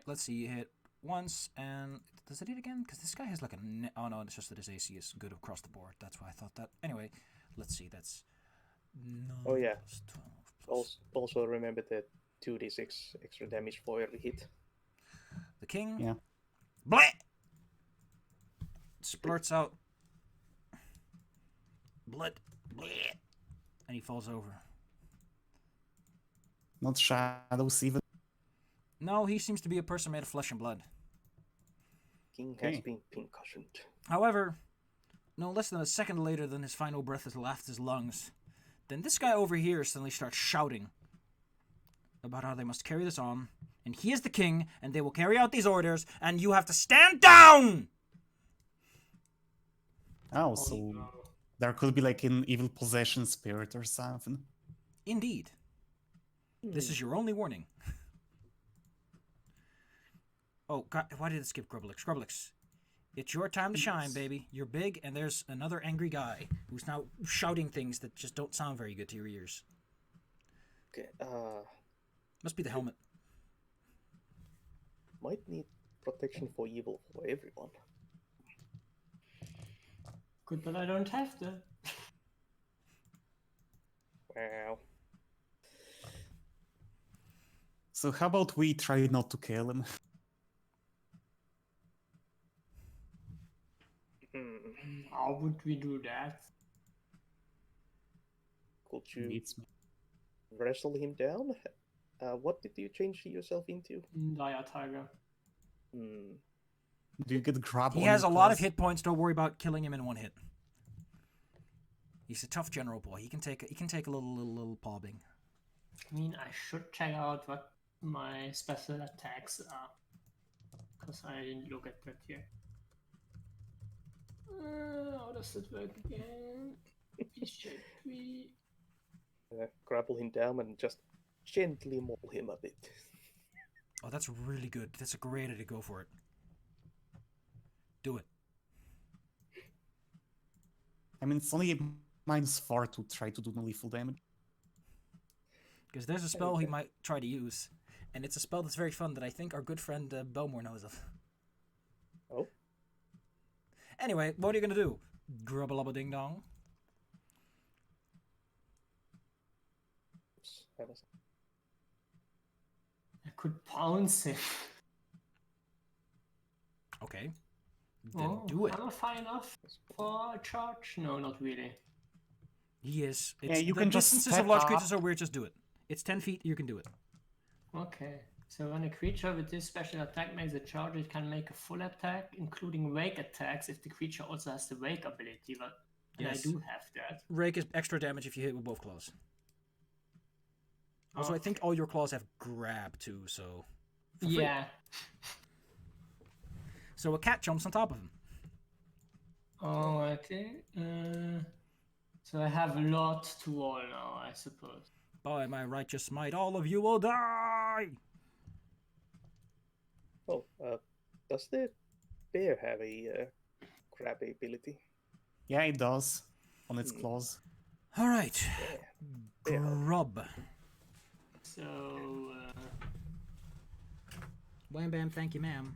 Let's see. You hit once, and does it hit again? Because this guy has like a. Oh no, it's just that his AC is good across the board. That's why I thought that. Anyway, let's see. That's 9 Oh yeah. plus 12 plus... Also remember the 2d6 extra damage for every hit. The king. Yeah. Blah! Splurts out blood. Blah! And he falls over. Not shadows even. No, he seems to be a person made of flesh and blood. King has been concussioned. However, no less than a second later than his final breath has left his lungs, then this guy over here suddenly starts shouting about how they must carry this on, and he is the king, and they will carry out these orders, and you have to stand down! Oh, so there could be like an evil possession spirit or something. Indeed. This is your only warning. Oh, God, why did it skip Grublix? Grublix, it's your time to shine, baby. You're big, and there's another angry guy who's now shouting things that just don't sound very good to your ears. Okay, Must be the helmet. might need protection for evil for everyone. Good, but I don't have to. Wow. So how about we try not to kill him? How would we do that? Could you Beats me. wrestle him down? What did you change yourself into? Dire Tiger. Do you get grab? He on has a your lot of claws? hit points. Don't worry about killing him in one hit. He's a tough general boy. He can take a little pawbing. I mean, I should check out what my special attacks are. Because I didn't look at that here. How does it work again? Grapple him down and just gently maul him a bit. Oh, that's really good. That's a great idea to go for it. Do it. I mean, it's only -4 to try to do lethal damage. Because there's a spell he might try to use. And it's a spell that's very fun that I think our good friend Belmore knows of. Oh? Anyway, what are you going to do? Grubble-ubba-ding-dong? I could pounce him. Okay. Then do it. Am I far enough for a charge? No, not really. He is. Yeah, It's, you the can just distances of step large up. creatures are weird, just do it. It's 10 feet, you can do it. Okay. So when a creature with this special attack makes a charge, it can make a full attack, including wake attacks if the creature also has the wake ability. But and Yes. I do have that. Rake is extra damage if you hit with both claws. Also, I think Okay. all your claws have grab too, so... for free. Yeah. So a cat jumps on top of him. Alrighty. So I have a lot to roll now, I suppose. By my righteous might, all of you will die! Oh, does the bear have a grab ability? Yeah, it does. On its claws. Alright. Bear. Grub. So, Wham bam, thank you, ma'am.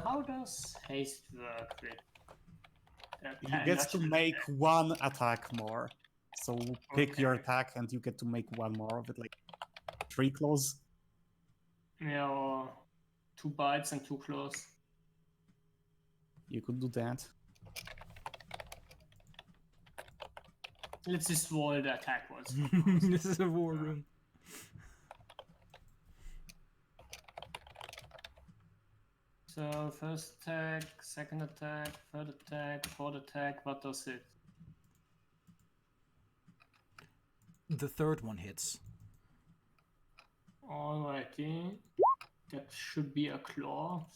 how does haste work with You get to natural make attack? one attack more. So pick your Okay. attack and you get to make one more of it, like 3 claws. Yeah, or 2 bites and 2 claws. You could do that. Let's just roll the attack ones. This is a war room. So first attack, second attack, third attack, fourth attack. What does it? The third one hits. Alrighty. That should be a claw.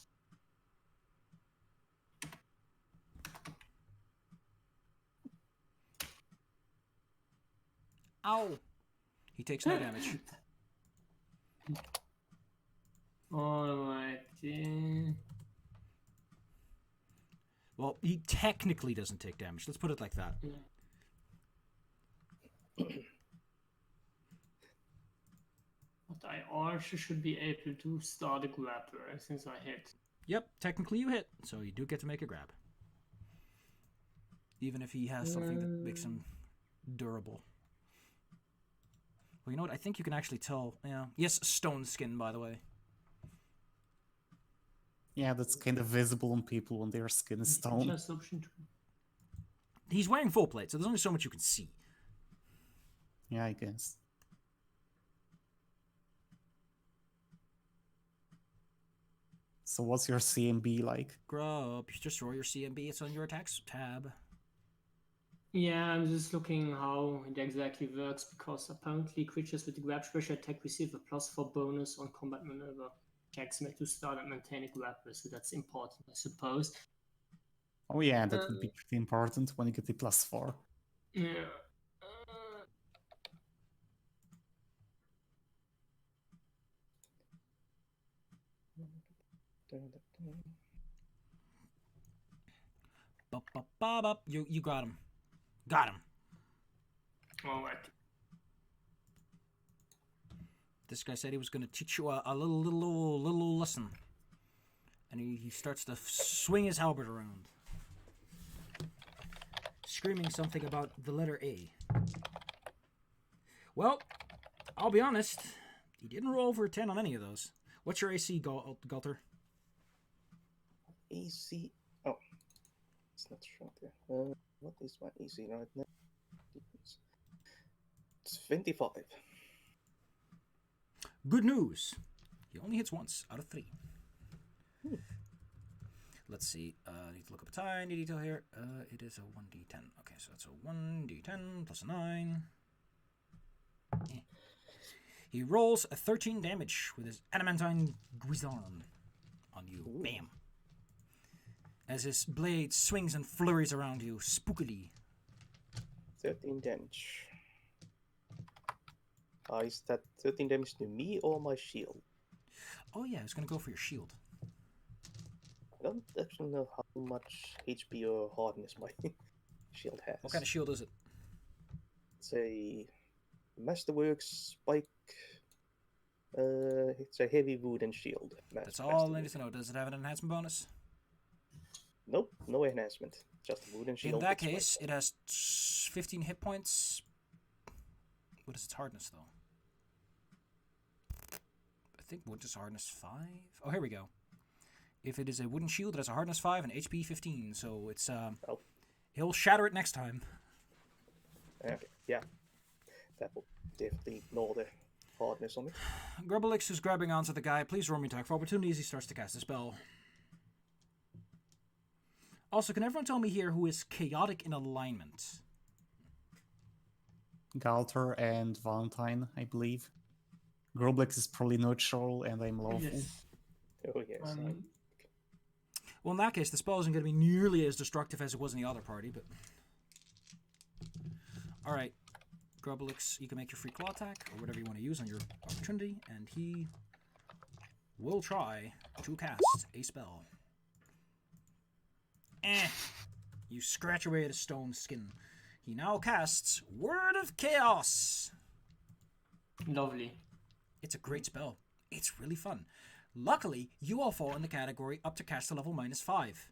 Ow! He takes no damage. Alrighty. Well, he technically doesn't take damage. Let's put it like that. But I also should be able to start a grapple since I hit. Yep, technically you hit, so you do get to make a grab. Even if he has something that makes him durable. Well, you know what? I think you can actually tell. Yeah. Yes, stone skin, by the way. Yeah, that's kind of visible on people when their skin is stone. Just option 2. He's wearing full plate, so there's only so much you can see. Yeah, I guess. So what's your CMB like? Grub, you just roll your CMB. It's on your attacks tab. Yeah, I'm just looking how it exactly works because apparently creatures with the grab special attack receive a +4 bonus on combat maneuver checks made to start and maintain a grapple, so that's important, I suppose. Oh yeah, that would be pretty important when you get the +4. Yeah. Ba-ba-ba-ba. You got him. Got him. Alright. This guy said he was going to teach you a little lesson. And he starts to swing his halberd around. Screaming something about the letter A. Well, I'll be honest. He didn't roll over a 10 on any of those. What's your AC, Galter? AC. Oh, it's not shown there. What is my AC right now? It's 25. Good news. He only hits once out of 3. Let's see. I need to look up a tiny detail here. It is a 1d10. Okay, so that's a 1d10 plus a 9. He rolls a 13 damage with his adamantine guisarme on you. Ooh. Bam. As his blade swings and flurries around you, spookily. 13 damage. Is that 13 damage to me or my shield? Oh yeah, I was gonna go for your shield. I don't actually know how much HP or hardness my shield has. What kind of shield is it? It's a Masterworks spike. It's a heavy wooden shield. That's all I need Masterworks. to know. Does it have an enhancement bonus? Nope, no enhancement. Just a wooden shield. In that with case, spike. it has 15 hit points. What is its hardness, though? I think wood is hardness 5? Oh, here we go. If it is a wooden shield, it has a hardness 5 and HP 15, so it's, Oh. he'll shatter it next time. Okay, yeah. That will definitely ignore the hardness on it. Grubbelix is grabbing onto the guy. Please roll me attack for opportunity as he starts to cast a spell. Also, can everyone tell me here who is chaotic in alignment? Galter and Valentine, I believe. Groblex is probably neutral, and I'm lawful. Yes. Oh yes. Well, in that case, the spell isn't going to be nearly as destructive as it was in the other party, but... Alright. Grubbelix, you can make your free claw attack, or whatever you want to use on your opportunity, and he will try to cast a spell. You scratch away at his stone skin. He now casts Word of Chaos. Lovely. It's a great spell. It's really fun. Luckily, you all fall in the category up to caster level -5.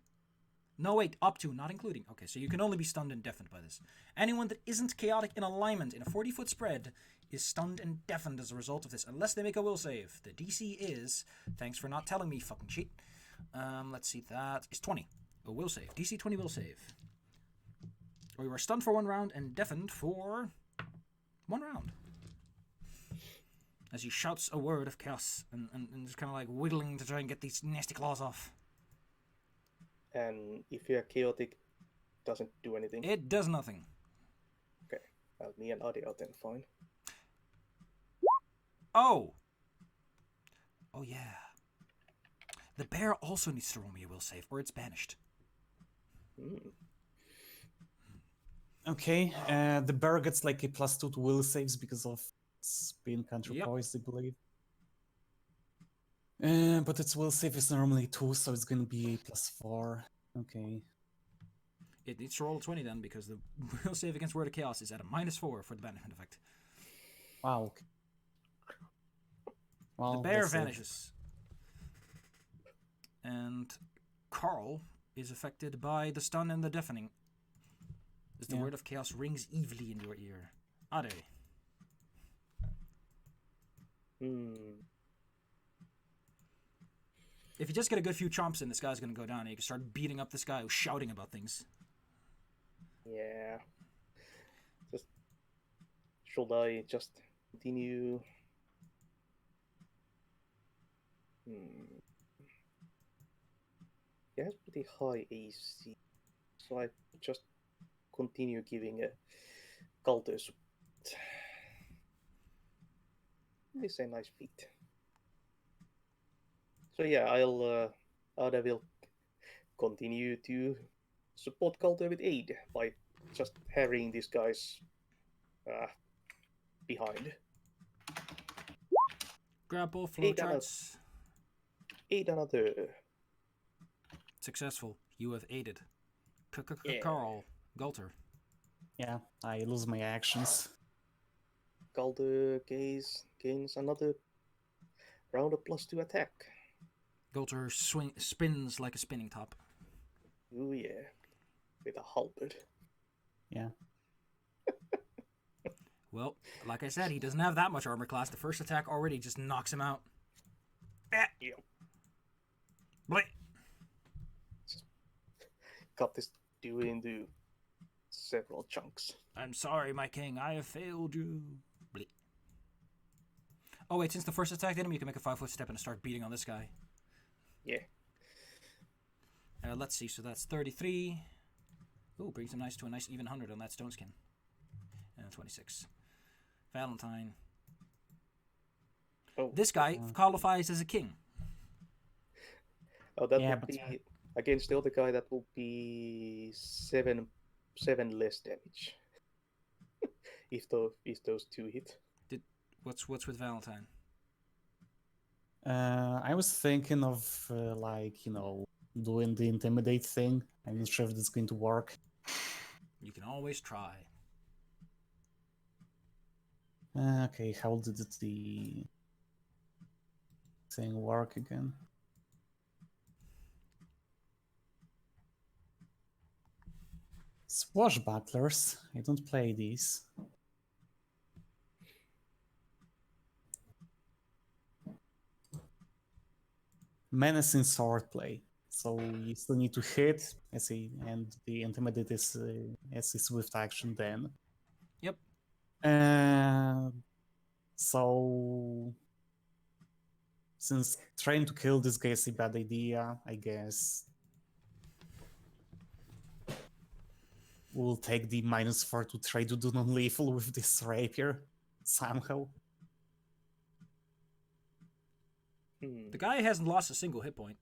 No, wait, up to, not including. Okay, so you can only be stunned and deafened by this. Anyone that isn't chaotic in alignment in a 40-foot spread is stunned and deafened as a result of this, unless they make a will save. The DC is, thanks for not telling me, fucking cheat. Let's see, that is 20. A will save. DC 20 will save. Or you are stunned for 1 round and deafened for 1 round. As he shouts a word of chaos and just kind of like wiggling to try and get these nasty claws off. And if you're chaotic, doesn't do anything. It does nothing. Okay, well, me and Adi are then fine. Oh! Oh yeah. The bear also needs to roll me a will save, or it's banished. Okay, the bear gets like a +2 to will saves because of its being counterpoised, I believe. But its will save is normally 2, so it's gonna be a +4. Okay. It needs to roll a 20 then, because the will save against Word of Chaos is at a -4 for the banishment effect. Wow. Okay. Well, The bear that's it. vanishes. And Carl is affected by the stun and the deafening. As the Word of Chaos rings evilly in your ear. Ade. If you just get a good few chomps in, this guy's going to go down, and you can start beating up this guy who's shouting about things. Yeah. Should I just continue? He has pretty high AC, so I just continue giving a Galter support. It's a nice feat. So yeah, Ada will continue to support Galter with aid by just harrying these guys behind. Grapple, flow charts. Aid another. Successful. You have aided. Yeah. Carl. Galter. Yeah, I lose my actions. Galter gains another round of +2 attack. Galter spins like a spinning top. Ooh yeah, with a halberd. Yeah. Well, like I said, he doesn't have that much armor class. The first attack already just knocks him out. Yep. Bleh. Cut this dude into several chunks. I'm sorry, my king. I have failed you. Bleh. Oh wait, since the first attack hit him, you can make a 5-foot step and start beating on this guy. Yeah. Let's see. So that's 33. Ooh, brings him to a nice even 100 on that stone skin. And 26. Valentine. Oh, This guy qualifies as a king. Oh, that Yeah, would but- be against the other guy. That will be seven less damage. if those two hit. What's with Valentine? I was thinking of doing the intimidate thing. I'm not sure if that's going to work. You can always try. Okay, how did the thing work again? Swashbucklers. I don't play these. menacing swordplay. So you still need to hit, and the intimidate is as a swift action then. Yep. So since trying to kill this guy is a bad idea, I guess we'll take the -4 to try to do non-lethal with this rapier somehow. The guy hasn't lost a single hit point.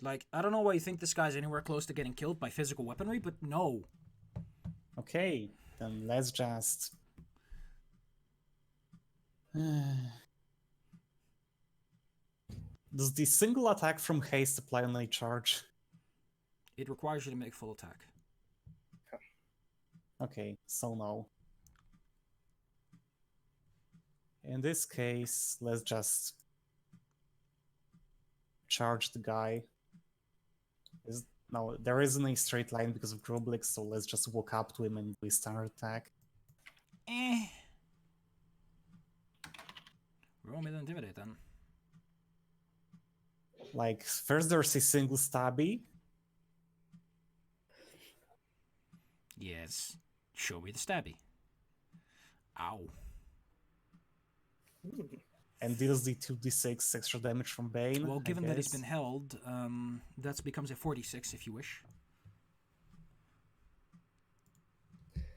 Like, I don't know why you think this guy's anywhere close to getting killed by physical weaponry, but no. Okay, then let's just... Does the single attack from haste apply on a charge? It requires you to make full attack. Okay, so no. In this case, let's just charge the guy. No, there isn't a straight line because of Groblix, so let's just walk up to him and do a standard attack. Roll me the intimidate then. Like, first there's a single stabby. Yes. Show me the stabby. Ow. And deals the 2d6 extra damage from Bane. Well, given that he's guess. been held, that becomes a 46 if you wish.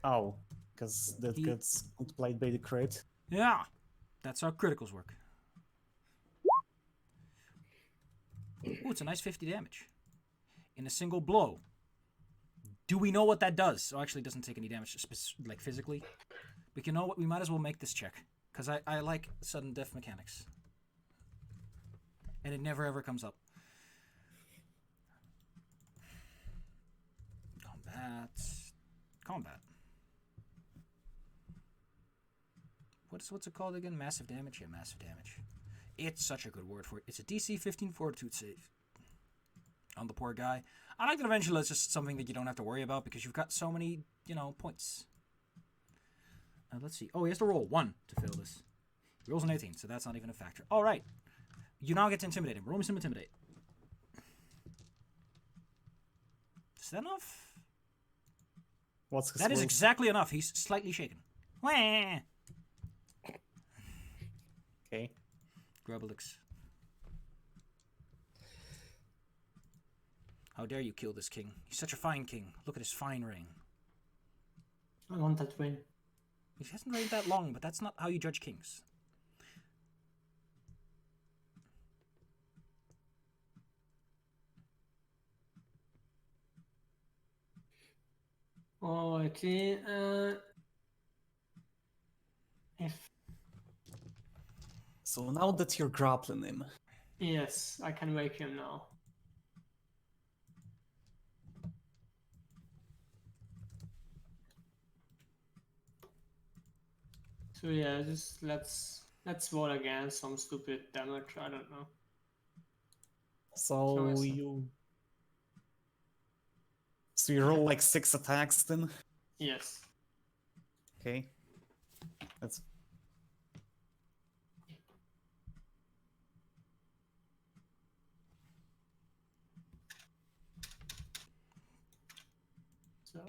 Oh, because that gets multiplied by the crit. Yeah, that's how criticals work. Ooh, it's a nice 50 damage. In a single blow. Do we know what that does? Oh, actually, it doesn't take any damage, like physically. But you know what? We might as well make this check. Because I like sudden death mechanics. And it never ever comes up. Combat. What's it called again? Massive damage? Yeah, massive damage. It's such a good word for it. It's a DC 15 fortitude save. On the poor guy. I like that eventually it's just something that you don't have to worry about because you've got so many, points. Let's see. Oh, he has to roll 1 to fail this. He rolls an 18, so that's not even a factor. All right. You now get to intimidate him. Roll me some intimidate. Is that enough? What's his That is will? exactly enough. He's slightly shaken. Wah! Okay. Grubblix. How dare you kill this king? He's such a fine king. Look at his fine reign. I want that win. He hasn't reigned that long, but that's not how you judge kings. Alrighty. So now that you're grappling him, Yes, I can wake him now. So yeah, just let's roll again some stupid damage. I don't know. so Nice. you roll like 6 attacks then. Yes. Okay. That's So,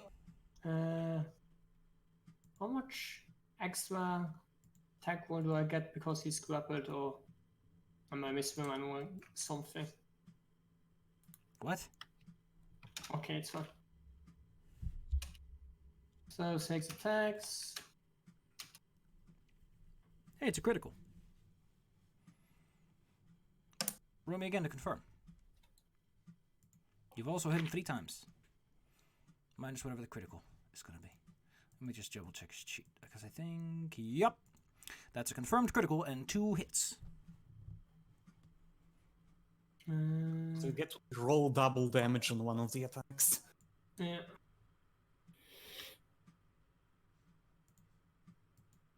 how much extra attack roll do I get because he's grappled, or am I misremembering something? What? Okay, it's fine. So 6 attacks. Hey, it's a critical. Roll me again to confirm. You've also hit him 3 times. Minus whatever the critical is going to be. Let me just double check his sheet. Because I think... Yup. That's a confirmed critical and 2 hits. so you get to roll double damage on one of the attacks. Yeah.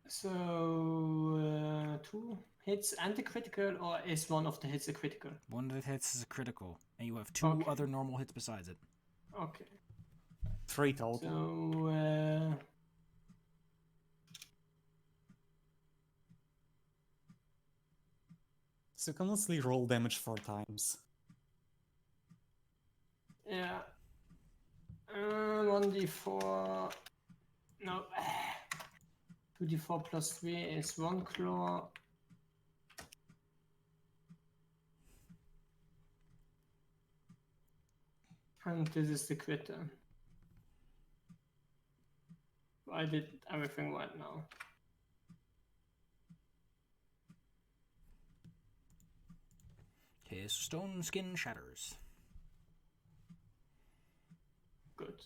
So 2 hits and a critical, or is one of the hits a critical? One of the hits is a critical. And you have 2 Okay. other normal hits besides it. Okay. 3 total. So So you can mostly roll damage 4 times. Yeah. 1d4. No. 2d4 plus 3 is 1 claw. And this is the critter. I did everything right now. His stone skin shatters. Good.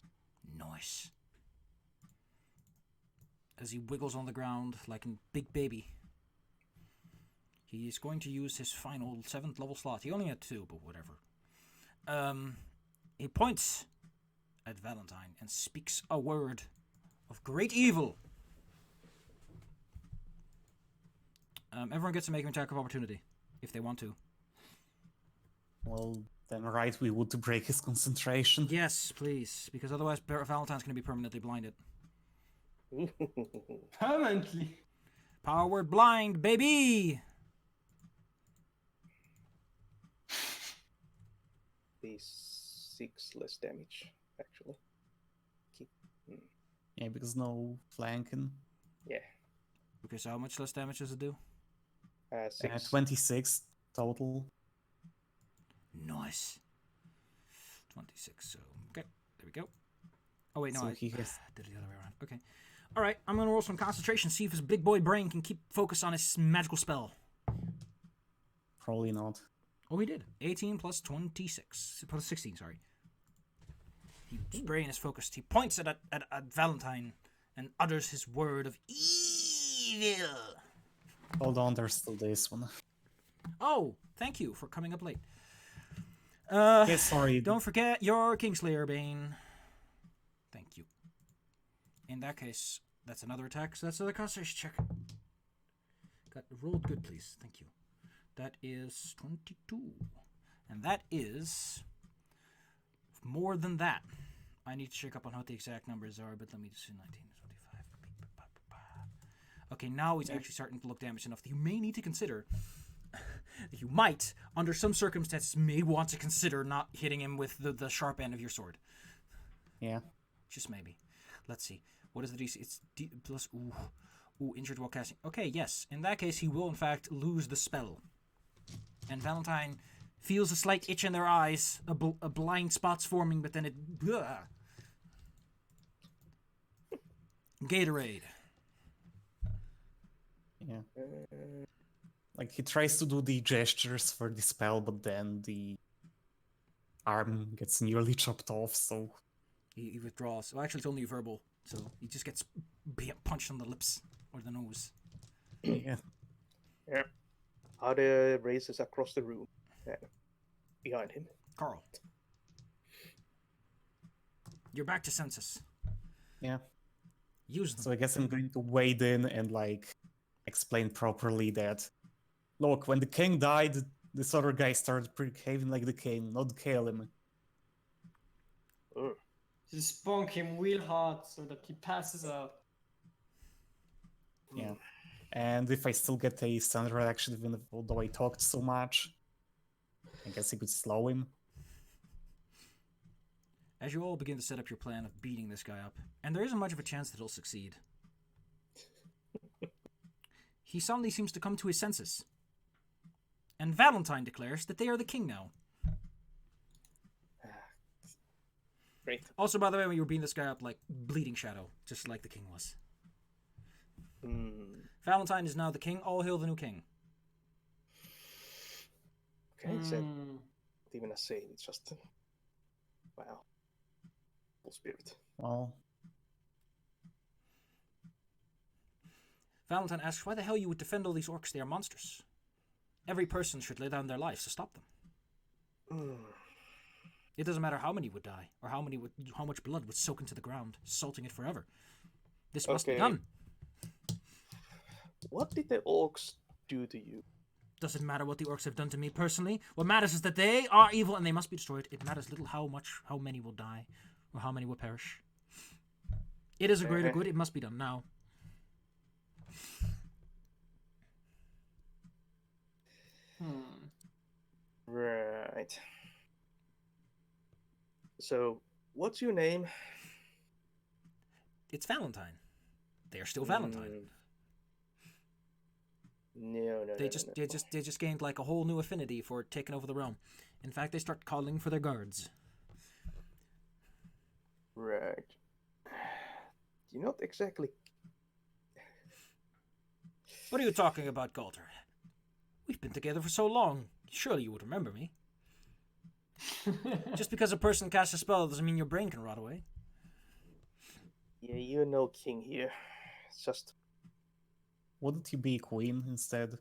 Nice. As he wiggles on the ground like a big baby, he's going to use his final 7th level slot. He only had 2, but whatever. He points at Valentine and speaks a word of great evil. Everyone gets to make an attack of opportunity, if they want to. Well, then right, we would to break his concentration. Yes, please, because otherwise Valentine's going to be permanently blinded. Permanently. Power word blind, baby! These 6 less damage, actually. Yeah, because no flanking. Yeah. Okay, so how much less damage does it do? 6. 26 total. Nice. 26, so... Okay, there we go. Oh wait, no, So I he has... did it the other way around. Okay. Alright, I'm gonna roll some concentration, see if his big boy brain can keep focus on his magical spell. Probably not. Oh, he did. 18 plus 26. Plus 16, sorry. His brain is focused. He points at Valentine and utters his word of evil. Hold on, there's still this one. Oh, thank you for coming up late. Yes, sorry. Don't forget your Kingslayer Bane. Thank you. In that case, that's another attack. So that's another concentration check. Got rolled good, please. Thank you. That is 22. And that is more than that. I need to check up on what the exact numbers are, but let me just see 19, 25. Okay, now he's actually starting to look damaged enough that you may need to consider that you might, under some circumstances, may want to consider not hitting him with the sharp end of your sword. Yeah. Just maybe. Let's see. What is the DC? It's D plus... Ooh, injured while casting. Okay, yes. In that case, he will, in fact, lose the spell. And Valentine feels a slight itch in their eyes. A blind spot's forming, but then it... Gatorade. Yeah. Like, he tries to do the gestures for the spell, but then the arm gets nearly chopped off, so... He withdraws. Well, actually, it's only verbal, so he just gets punched on the lips or the nose. Yeah. Yep. Ada races across the room. Behind him. Carl. You're back to senses. Yeah. Use them. So I guess I'm going to wade in and, like, explain properly that, look, when the king died, this other guy started behaving like the king, not kill him. Just bonk him real hard so that he passes out. Yeah. And if I still get a standard reaction, even although I talked so much, I guess I could slow him. As you all begin to set up your plan of beating this guy up, and there isn't much of a chance that he'll succeed, he suddenly seems to come to his senses. And Valentine declares that they are the king now. Great. Also, by the way, when you were beating this guy up, like, bleeding shadow, just like the king was. Valentine is now the king. All hail the new king. Okay, it's not even a saying, it's just... Wow. Full spirit. Well, Valentine asks why the hell you would defend all these orcs. They are monsters. Every person should lay down their lives to stop them. It doesn't matter how many would die, or how much blood would soak into the ground, salting it forever. This must be done. What did the orcs do to you? Doesn't matter what the orcs have done to me personally. What matters is that they are evil and they must be destroyed. It matters little how many will die, or how many will perish. It is a greater good. It must be done now. Right. So, what's your name? It's Valentine. They're still Valentine. No, no, They no, just no, they no. just gained like a whole new affinity for taking over the realm. In fact, they start calling for their guards. Right. You're not exactly. What are you talking about, Galter? We've been together for so long. Surely you would remember me. Just because a person casts a spell doesn't mean your brain can rot away. Yeah, you're no king here. It's just. Wouldn't you be queen instead?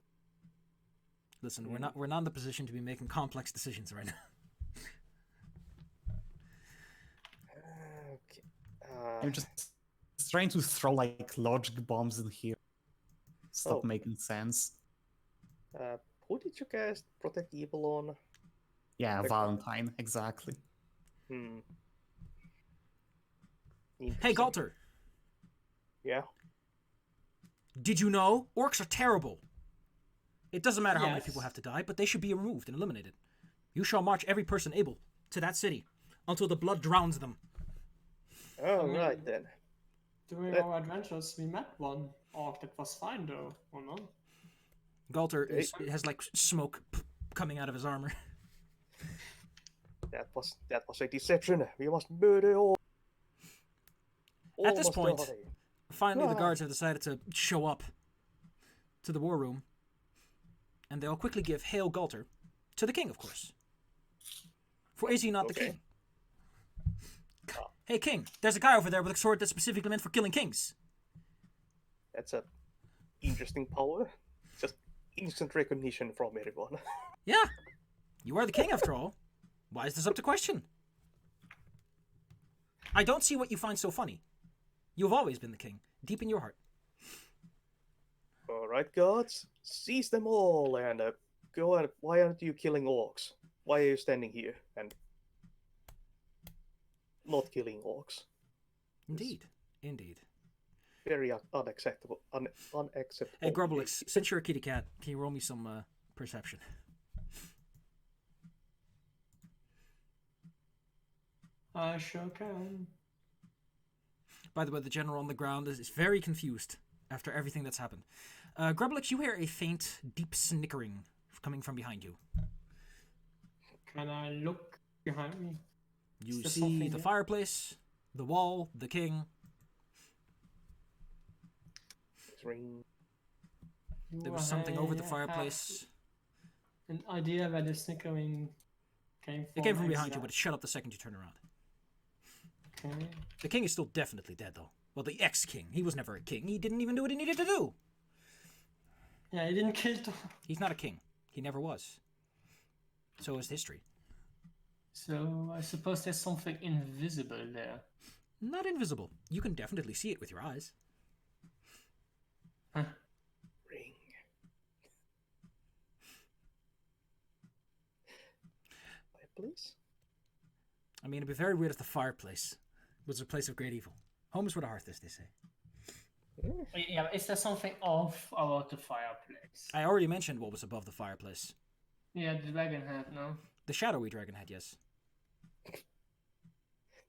Listen, we're not in the position to be making complex decisions right now. Okay. I'm just trying to throw like logic bombs in here. Stop Oh. making sense. Who did you cast Protect Evil on? Yeah, Like- Valentine, exactly. Hmm. Hey, Interesting. Galter, Yeah. did you know orcs are terrible? It doesn't matter how many Yes. people have to die, but they should be removed and eliminated. You shall march every person able to that city until the blood drowns them. Oh, I mean- right then. During That- our adventures, we met one orc that was fine, though, or not? Galter Okay. has like smoke coming out of his armor. That was a deception. We must murder all. At this must point- die. Finally, the Ah. guards have decided to show up to the war room, and they'll quickly give Hail Galter to the king, of course. For is he not the Okay. king? Hey, king, there's a guy over there with a sword that's specifically meant for killing kings. That's a interesting power. Just instant recognition from everyone. Yeah, you are the king after all. Why is this up to question? I don't see what you find so funny. You've always been the king, deep in your heart. All right, gods, seize them all and go on. Why aren't you killing orcs? Why are you standing here and not killing orcs? Indeed, indeed. Very unacceptable. Unacceptable. Hey, Grubblix, since you're a kitty cat, can you roll me some perception? I sure can. By the way, the general on the ground is very confused after everything that's happened. Grubblix, you hear a faint, deep snickering coming from behind you. Can I look behind me? You Is there see something the here? fireplace, the wall, the king. Ring. There was something over the I fireplace. have an idea where the snickering came from. It came from behind you, but it shut up the second you turn around. Okay. The king is still definitely dead, though. Well, the ex-king. He was never a king. He didn't even do what he needed to do. Yeah, he didn't kill the... He's not a king. He never was. So is history. So, I suppose there's something invisible there. Not invisible. You can definitely see it with your eyes. Huh. Ring. Fireplace? I mean, it'd be very weird if the fireplace was a place of great evil. Home is where the hearth is, they say. Yeah, but is there something off about the fireplace? I already mentioned what was above the fireplace. Yeah, the dragon head, no? The shadowy dragon head, yes.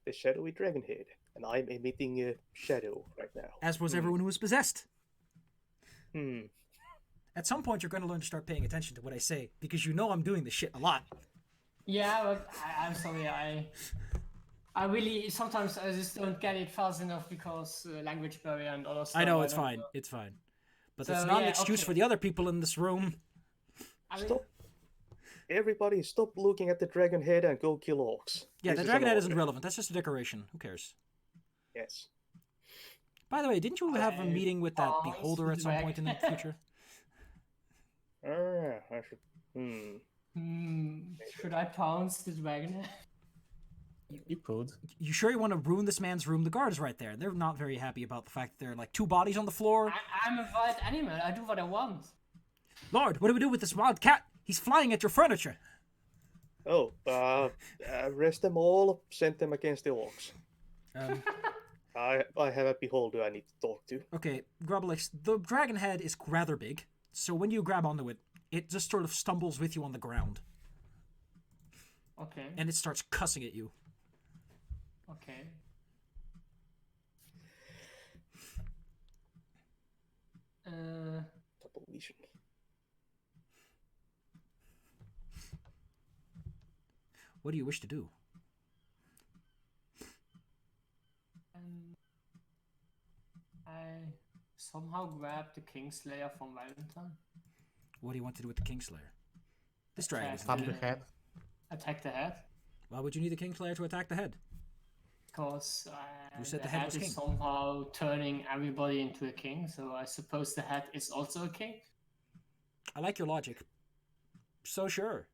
The shadowy dragon head, and I'm emitting a shadow right now. As was everyone who was possessed. Hmm. At some point, you're going to learn to start paying attention to what I say, because you know I'm doing this shit a lot. Yeah, but I'm sorry, I really, sometimes I just don't get it fast enough because language barrier and all stuff. I know, it's don't fine. know. It's fine. But So, that's not an yeah, excuse okay. for the other people in this room. I mean, Stop. Everybody, stop looking at the dragon head and go kill orcs. Yeah, This the is dragon an head isn't order. relevant. That's just a decoration. Who cares? Yes. By the way, didn't you have a I meeting with that promised beholder at the some point in the dragon. future? I should. should I pounce the dragon head? You could. You sure you want to ruin this man's room? The guard is right there. They're not very happy about the fact that there are like 2 bodies on the floor. I'm a wild animal, I do what I want. Lord, what do we do with this wild cat? He's flying at your furniture. Oh, arrest them all, send them against the orcs. Um, I have a beholder I need to talk to. okay, Grubblix, the dragon head is rather big, so when you grab onto it, it just sort of stumbles with you on the ground. Okay. and it starts cussing at you. Okay. Double vision. What do you wish to do? I somehow grabbed the Kingslayer from Valentine. What do you want to do with the Kingslayer? This dragon is Stab the head. Attack the head. Why would you need the Kingslayer to attack the head? Because Who said the the head head was is king? somehow turning everybody into a king, so I suppose the head is also a king. I like your logic. So sure.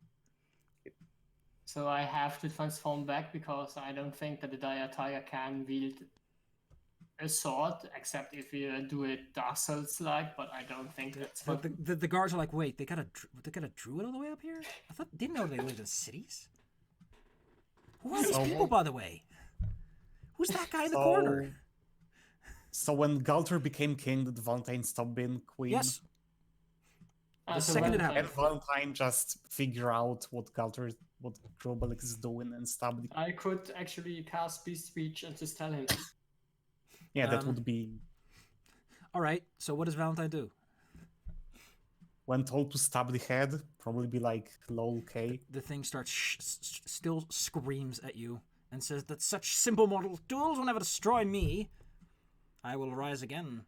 So I have to transform back because I don't think that the Dire Tiger can wield a sword, except if you do it Dark Souls-like, but I don't think that's The guards are like, wait, they got a druid all the way up here? Didn't know they lived in cities. Who are these people, by the way? Who's that guy in the corner? So when Galter became king, did Valentine stop being queen? Yes. The so second it Valentine- And Valentine just figure out what Grobelix is doing and stab the... I could actually cast Beast Speech and just tell him. Yeah, that would be... All right, so what does Valentine do? When told to stab the head, probably be like, lol, K. The thing starts still screams at you and says that such simple mortal tools will never destroy me. I will rise again.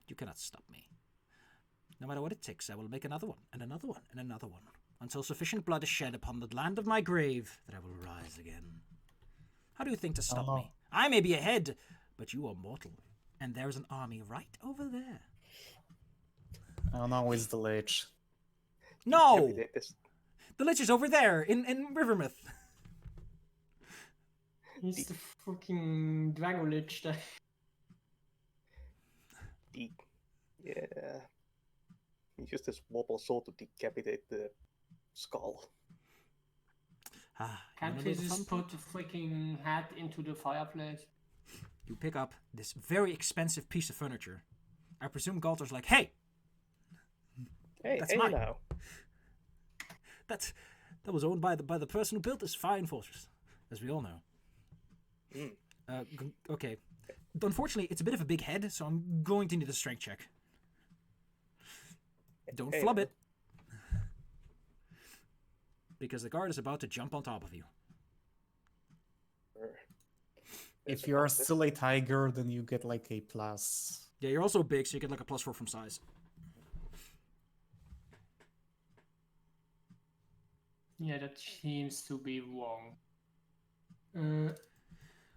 You cannot stop me. No matter what it takes, I will make another one, and another one, and another one, until sufficient blood is shed upon the land of my grave that I will rise again. How do you think to stop me? I may be a head, but you are mortal, and there's an army right over there. Oh no, it's the Lich. No! Decapitate this. The Lich is over there, in Rivermouth. He's the fucking Dragon Lich. Yeah. He used his wobble sword to decapitate the skull. Can't we just put the freaking hat into the fireplace? You pick up this very expensive piece of furniture. I presume Galter's like, hey! Hey, That's hey mine. now. That was owned by the person who built this fine fortress, as we all know. Okay. Unfortunately, it's a bit of a big head, so I'm going to need a strength check. Don't flub it. Because the guard is about to jump on top of you. If you're still a tiger, then you get like a plus. Yeah, you're also big, so you get like a +4 from size. Yeah, that seems to be wrong.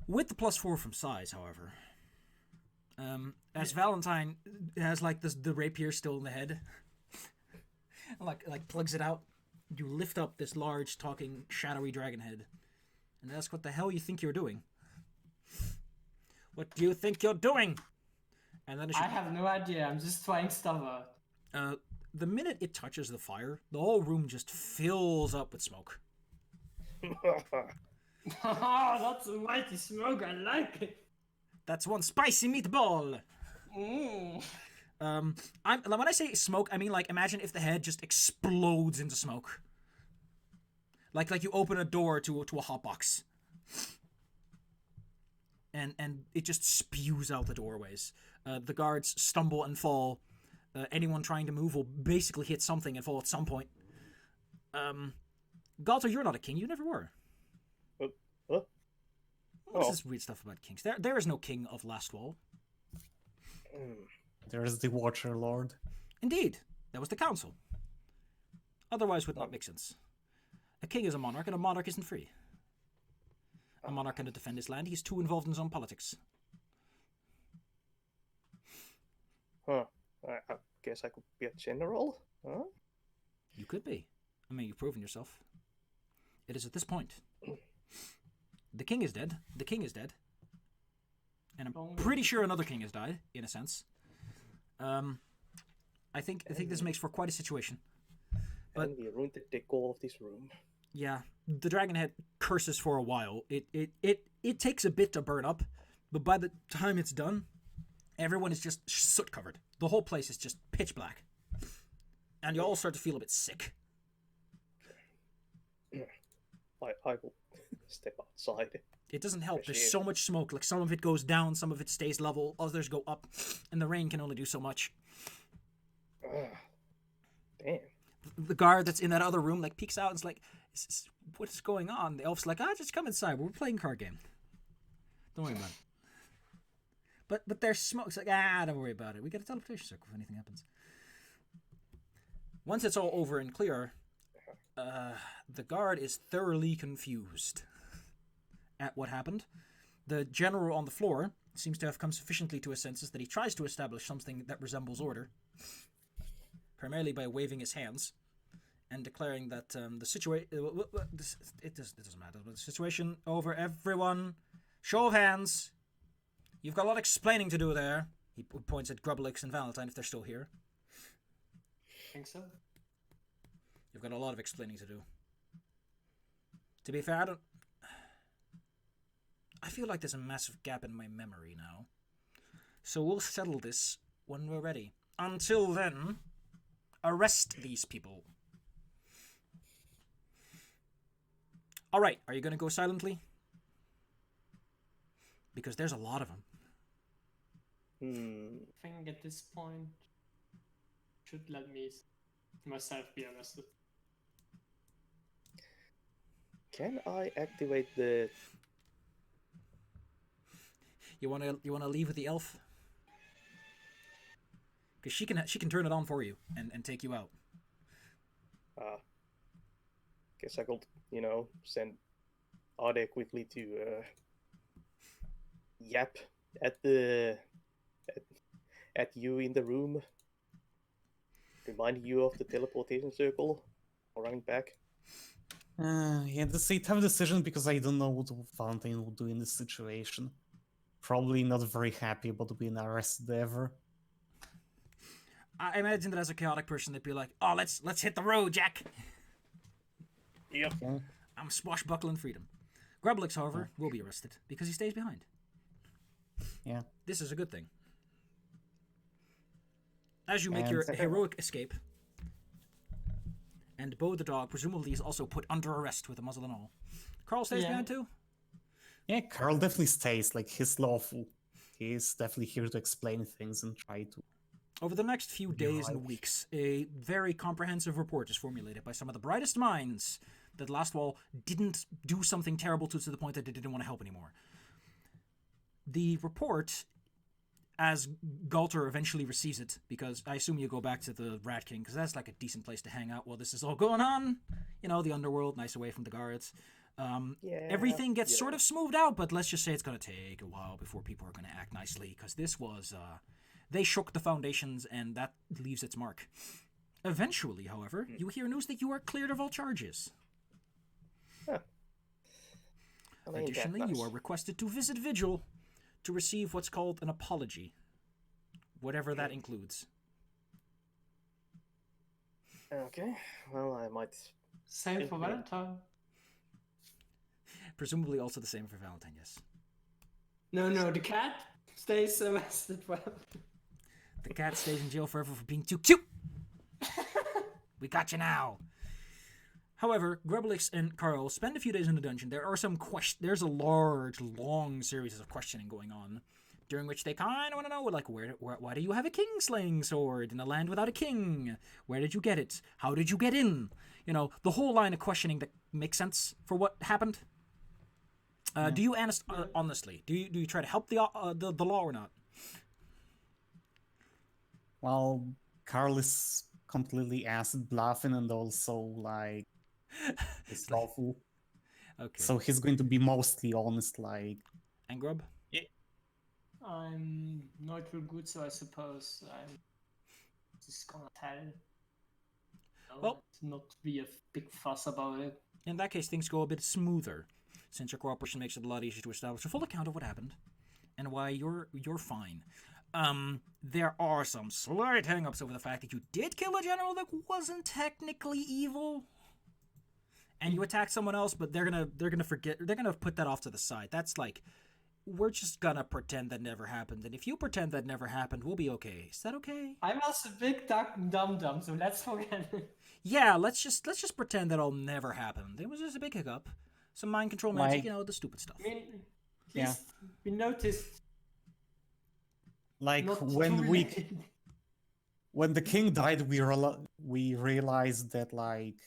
With the +4 from size, however, as Valentine has like the rapier still in the head, like plugs it out, you lift up this large, talking, shadowy dragon head, and ask what the hell you think you're doing. What do you think you're doing? And then I have no idea. I'm just trying stuff out. The minute it touches the fire, the whole room just fills up with smoke. Oh, that's a mighty smoke. I like it. That's one spicy meatball. Mm. When I say smoke, I mean like imagine if the head just explodes into smoke. Like you open a door to a hot box. And it just spews out the doorways. The guards stumble and fall. Anyone trying to move will basically hit something and fall at some point. Galter, you're not a king. You never were. What? What's this weird stuff about kings? There is no king of Lastwall. There's the Watcher Lord. Indeed, that was the council. Otherwise would not make sense. A king is a monarch, and a monarch isn't free. A monarch cannot defend his land. He's too involved in his own politics. Huh. I guess I could be a general? Huh? You could be. I mean, you've proven yourself. It is at this point. The king is dead. The king is dead. And I'm pretty sure another king has died, in a sense. I think this makes for quite a situation. But and we ruined the decor of this room. yeah, the dragon head curses for a while. It takes a bit to burn up, but by the time it's done, everyone is just soot covered. The whole place is just pitch black. And you all start to feel a bit sick. I will step outside. It doesn't help. There's Appreciate so much smoke. Like, some of it goes down, some of it stays level, others go up, and the rain can only do so much. Damn. The guard that's in that other room, like, peeks out and is like, what's going on? The elf's like, just come inside. We're playing a card game. Don't worry about it. But there's smoke. It's like, don't worry about it. We get a teleportation circle if anything happens. Once it's all over and clear, the guard is thoroughly confused at what happened. The general on the floor seems to have come sufficiently to his senses that he tries to establish something that resembles order, primarily by waving his hands and declaring that the situation... it doesn't matter. The situation over, everyone. Show of hands. You've got a lot of explaining to do there. He points at Grublix and Valentine if they're still here. I think so. You've got a lot of explaining to do. To be fair, I feel like there's a massive gap in my memory now. So we'll settle this when we're ready. Until then, arrest these people. Alright, are you going to go silently? Because there's a lot of them. I think at this point, should let myself be arrested. Can I activate the... You wanna leave with the elf? Because she can turn it on for you and take you out. Guess I could, send Ade quickly to yap at you in the room, remind you of the teleportation circle, or running back. This is a tough decision because I don't know what Valentine will do in this situation. Probably not very happy about being arrested ever. I imagine that as a chaotic person, they'd be like, "Oh, let's hit the road, Jack." Yep. Okay. I'm swashbuckling freedom. Grublix, however, will be arrested because he stays behind. Yeah. This is a good thing. As you make your heroic escape, and Bo the dog presumably is also put under arrest with a muzzle and all. Carl stays behind too? Yeah, Carl definitely stays. Like, he's lawful. He's definitely here to explain things and try to... Over the next few days and weeks, a very comprehensive report is formulated by some of the brightest minds that last wall didn't do something terrible to the point that they didn't want to help anymore. The report, as Galter eventually receives it, because I assume you go back to the Rat King, because that's like a decent place to hang out while this is all going on. You know, the underworld, nice away from the guards. Everything gets sort of smoothed out, but let's just say it's going to take a while before people are going to act nicely, because this was... they shook the foundations, and that leaves its mark. Eventually, however, you hear news that you are cleared of all charges. Huh. Additionally, you are requested to visit Vigil to receive what's called an apology, whatever that includes. Okay, well, I might... Same for Valentine. Presumably also the same for Valentine, yes. No, the cat stays arrested. The cat stays in jail forever for being too cute. We got you now. However, Grublix and Carl spend a few days in the dungeon. There are some There's a large, long series of questioning going on, during which they kind of want to know, like, why do you have a king-slaying sword in a land without a king? Where did you get it? How did you get in? You know, the whole line of questioning that makes sense for what happened. Do you honestly? Do you try to help the law or not? Well, Carl is completely acid bluffing and also like it's lawful. Okay. So he's going to be mostly honest, like. And Grub? I'm not real good, so I suppose I'm just gonna tell. Well, not be a big fuss about it. In that case, things go a bit smoother, since your cooperation makes it a lot easier to establish a full account of what happened and why you're fine. There are some slight hang-ups over the fact that you did kill a general that wasn't technically evil, and you attacked someone else, but they're gonna put that off to the side. That's like we're just gonna pretend that never happened, and if you pretend that never happened, we'll be okay. Is that okay? I'm also a big dum-dum, so let's forget it. Yeah, let's just pretend that all never happened. It was just a big hiccup. Some mind control magic, the stupid stuff. I mean, at least we noticed Like not when too we late. when the king died, we realized that like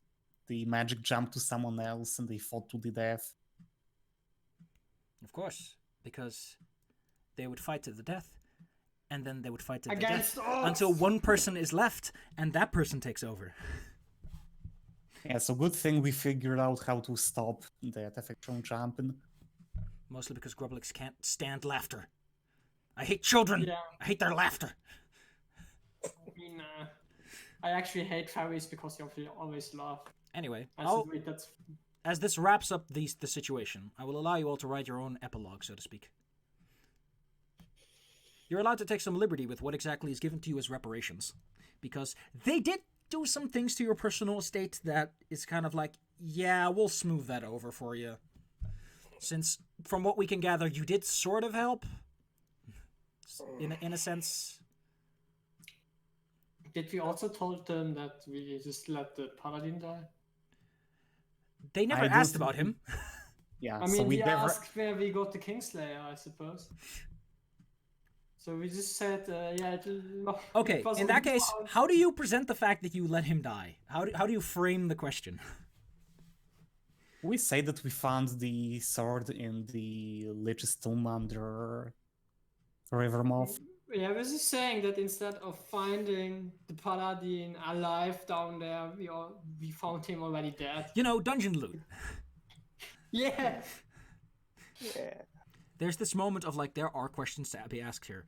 the magic jumped to someone else and they fought to the death. Of course, because they would fight to the death, and then they would fight to the Against death us! until one person is left, and that person takes over. Yeah, so good thing we figured out how to stop that effect from jumping. Mostly because Grublix can't stand laughter. I hate children. Yeah. I hate their laughter. I mean, I actually hate fairies because they always laugh. Anyway, That's as this wraps up the situation, I will allow you all to write your own epilogue, so to speak. You're allowed to take some liberty with what exactly is given to you as reparations, because they did do some things to your personal estate that is kind of like, yeah, we'll smooth that over for you. Since, from what we can gather, you did sort of help, in a sense. Did we also told them that we just let the paladin die? They never I do asked think about him. Yeah, I so mean, we we never. asked where we got the Kingslayer, I suppose. So we just said, Okay, in that case, how do you present the fact that you let him die? How do you frame the question? We say that we found the sword in the Lich's tomb under Rivermouth. Yeah, we're just saying that instead of finding the paladin alive down there, we found him already dead. Dungeon loot. Yeah. Yeah. There's this moment of like, there are questions to be asked here,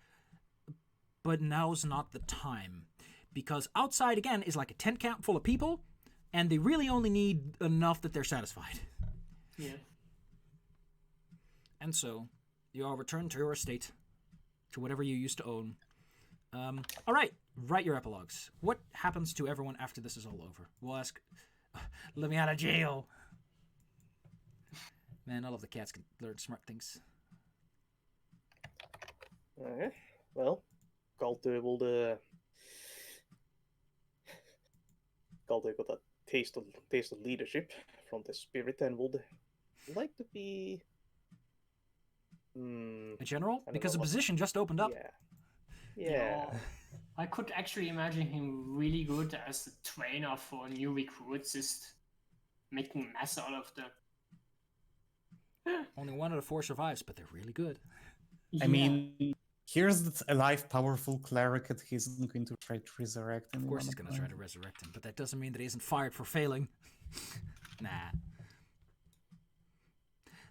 but now's not the time, because outside again is like a tent camp full of people, and they really only need enough that they're satisfied. Yeah. And so, you all return to your estate, to whatever you used to own. All right, write your epilogues. What happens to everyone after this is all over? We'll ask, let me out of jail. Man, all of the cats can learn smart things. Okay. Well, Galte will Galte got a taste of leadership from the spirit and would like to be A general? don't Because know the what- position just opened up. Yeah. I could actually imagine him really good as a trainer for new recruits, just making a mess out of them. Only 1 out of 4 survives, but they're really good. I mean, here's a live, powerful cleric, and he isn't going to try to resurrect Of anyone. course he's going to try to resurrect him, but that doesn't mean that he isn't fired for failing. Nah.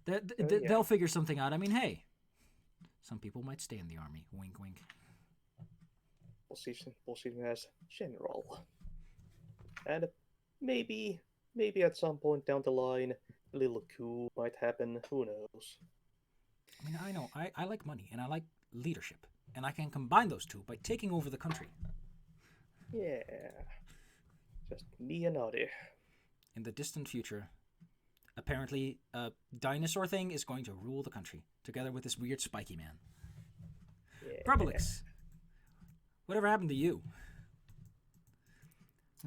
They'll figure something out. I mean, hey, some people might stay in the army. Wink, wink. Position as general, and maybe at some point down the line, a little coup might happen. Who knows? I mean, I know. I like money, and I like leadership. And I can combine those two by taking over the country. Yeah, just me and Audie. In the distant future, apparently, a dinosaur thing is going to rule the country, together with this weird spiky man. Yeah. Grublix, whatever happened to you?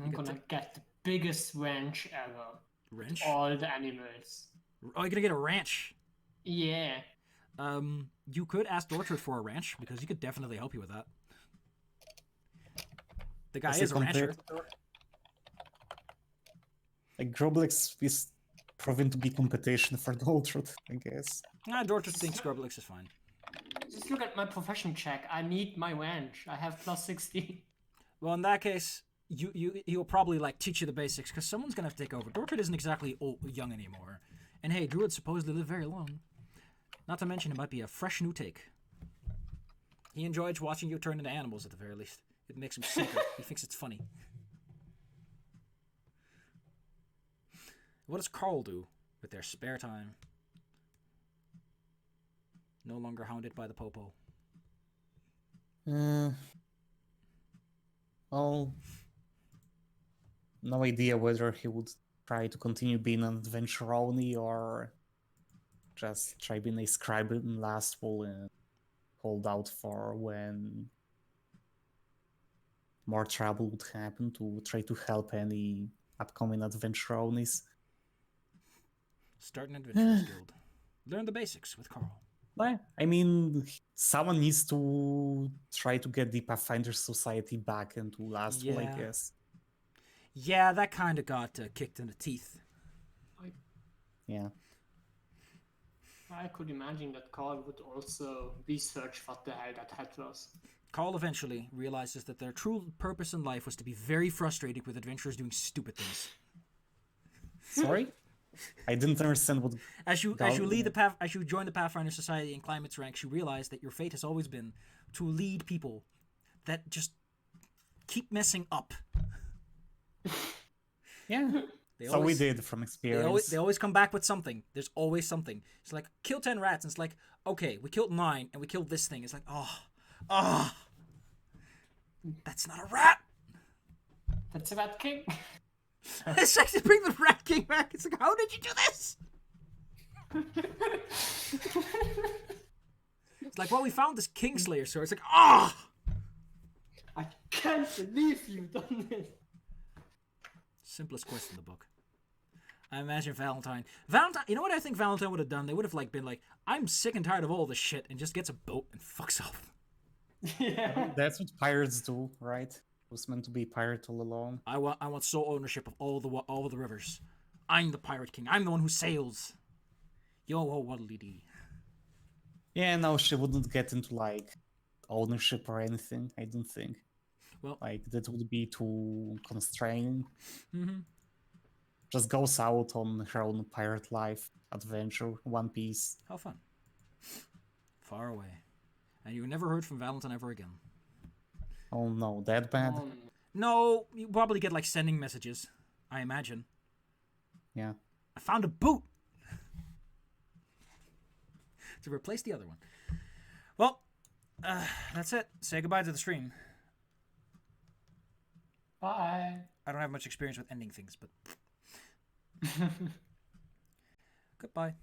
I'm gonna get the biggest ranch ever. Ranch? All the animals. Oh, you're gonna get a ranch. Yeah. You could ask Dortrude for a ranch, because he could definitely help you with that. The guy is a rancher. Like, Groblix is proven to be competition for Doltrud, I guess. Dortrude thinks Grublix is fine. Just look at my profession check. I need my ranch. I have plus 16. Well, in that case, he'll probably like teach you the basics, because someone's gonna have to take over. Dortrude isn't exactly young anymore, and hey, druids supposedly live very long. Not to mention, it might be a fresh new take. He enjoys watching you turn into animals, at the very least. It makes him sicker. He thinks it's funny. What does Carl do with their spare time? No longer hounded by the popo. Well, no idea whether he would try to continue being an adventure only or just try being a scribe in Lastful and hold out for when more trouble would happen to try to help any upcoming adventure owners. Start an adventurers guild. Learn the basics with Carl. Well, I mean, someone needs to try to get the Pathfinder Society back into Lastful, I Yeah. guess. Yeah, that kind of got kicked in the teeth. Yeah. I could imagine that Carl would also research what the hell that hat was. Carl eventually realizes that their true purpose in life was to be very frustrated with adventurers doing stupid things. Sorry? I didn't understand what... As you join the Pathfinder Society and climb its ranks, you realize that your fate has always been to lead people that just keep messing up. Yeah. They So we did from experience. They always come back with something. There's always something. It's like, kill 10 rats, and it's like, okay, we killed 9, and we killed this thing. It's like, that's not a rat! That's a Rat King. It's like to bring the Rat King back. It's like, how did you do this? It's like, well, we found this Kingslayer sword. It's like, I can't believe you've done this. Simplest quest in the book. I imagine Valentine, you know what I think Valentine would have done? They would have been like, I'm sick and tired of all this shit, and just gets a boat and fucks off. Yeah. That's what pirates do, right? It was meant to be pirate all along. I want sole ownership of all the rivers. I'm the pirate king. I'm the one who sails. Yo ho waddly dee. Yeah, no, she wouldn't get into, like, ownership or anything, I don't think. Well, like, that would be too constraining. Mm-hmm. Just goes out on her own pirate life, adventure, One Piece. How fun. Far away. And you never heard from Valentine ever again. Oh no, that bad? No, you probably get like sending messages, I imagine. Yeah. I found a boot! To replace the other one. Well, that's it. Say goodbye to the stream. Bye. I don't have much experience with ending things, but... Goodbye.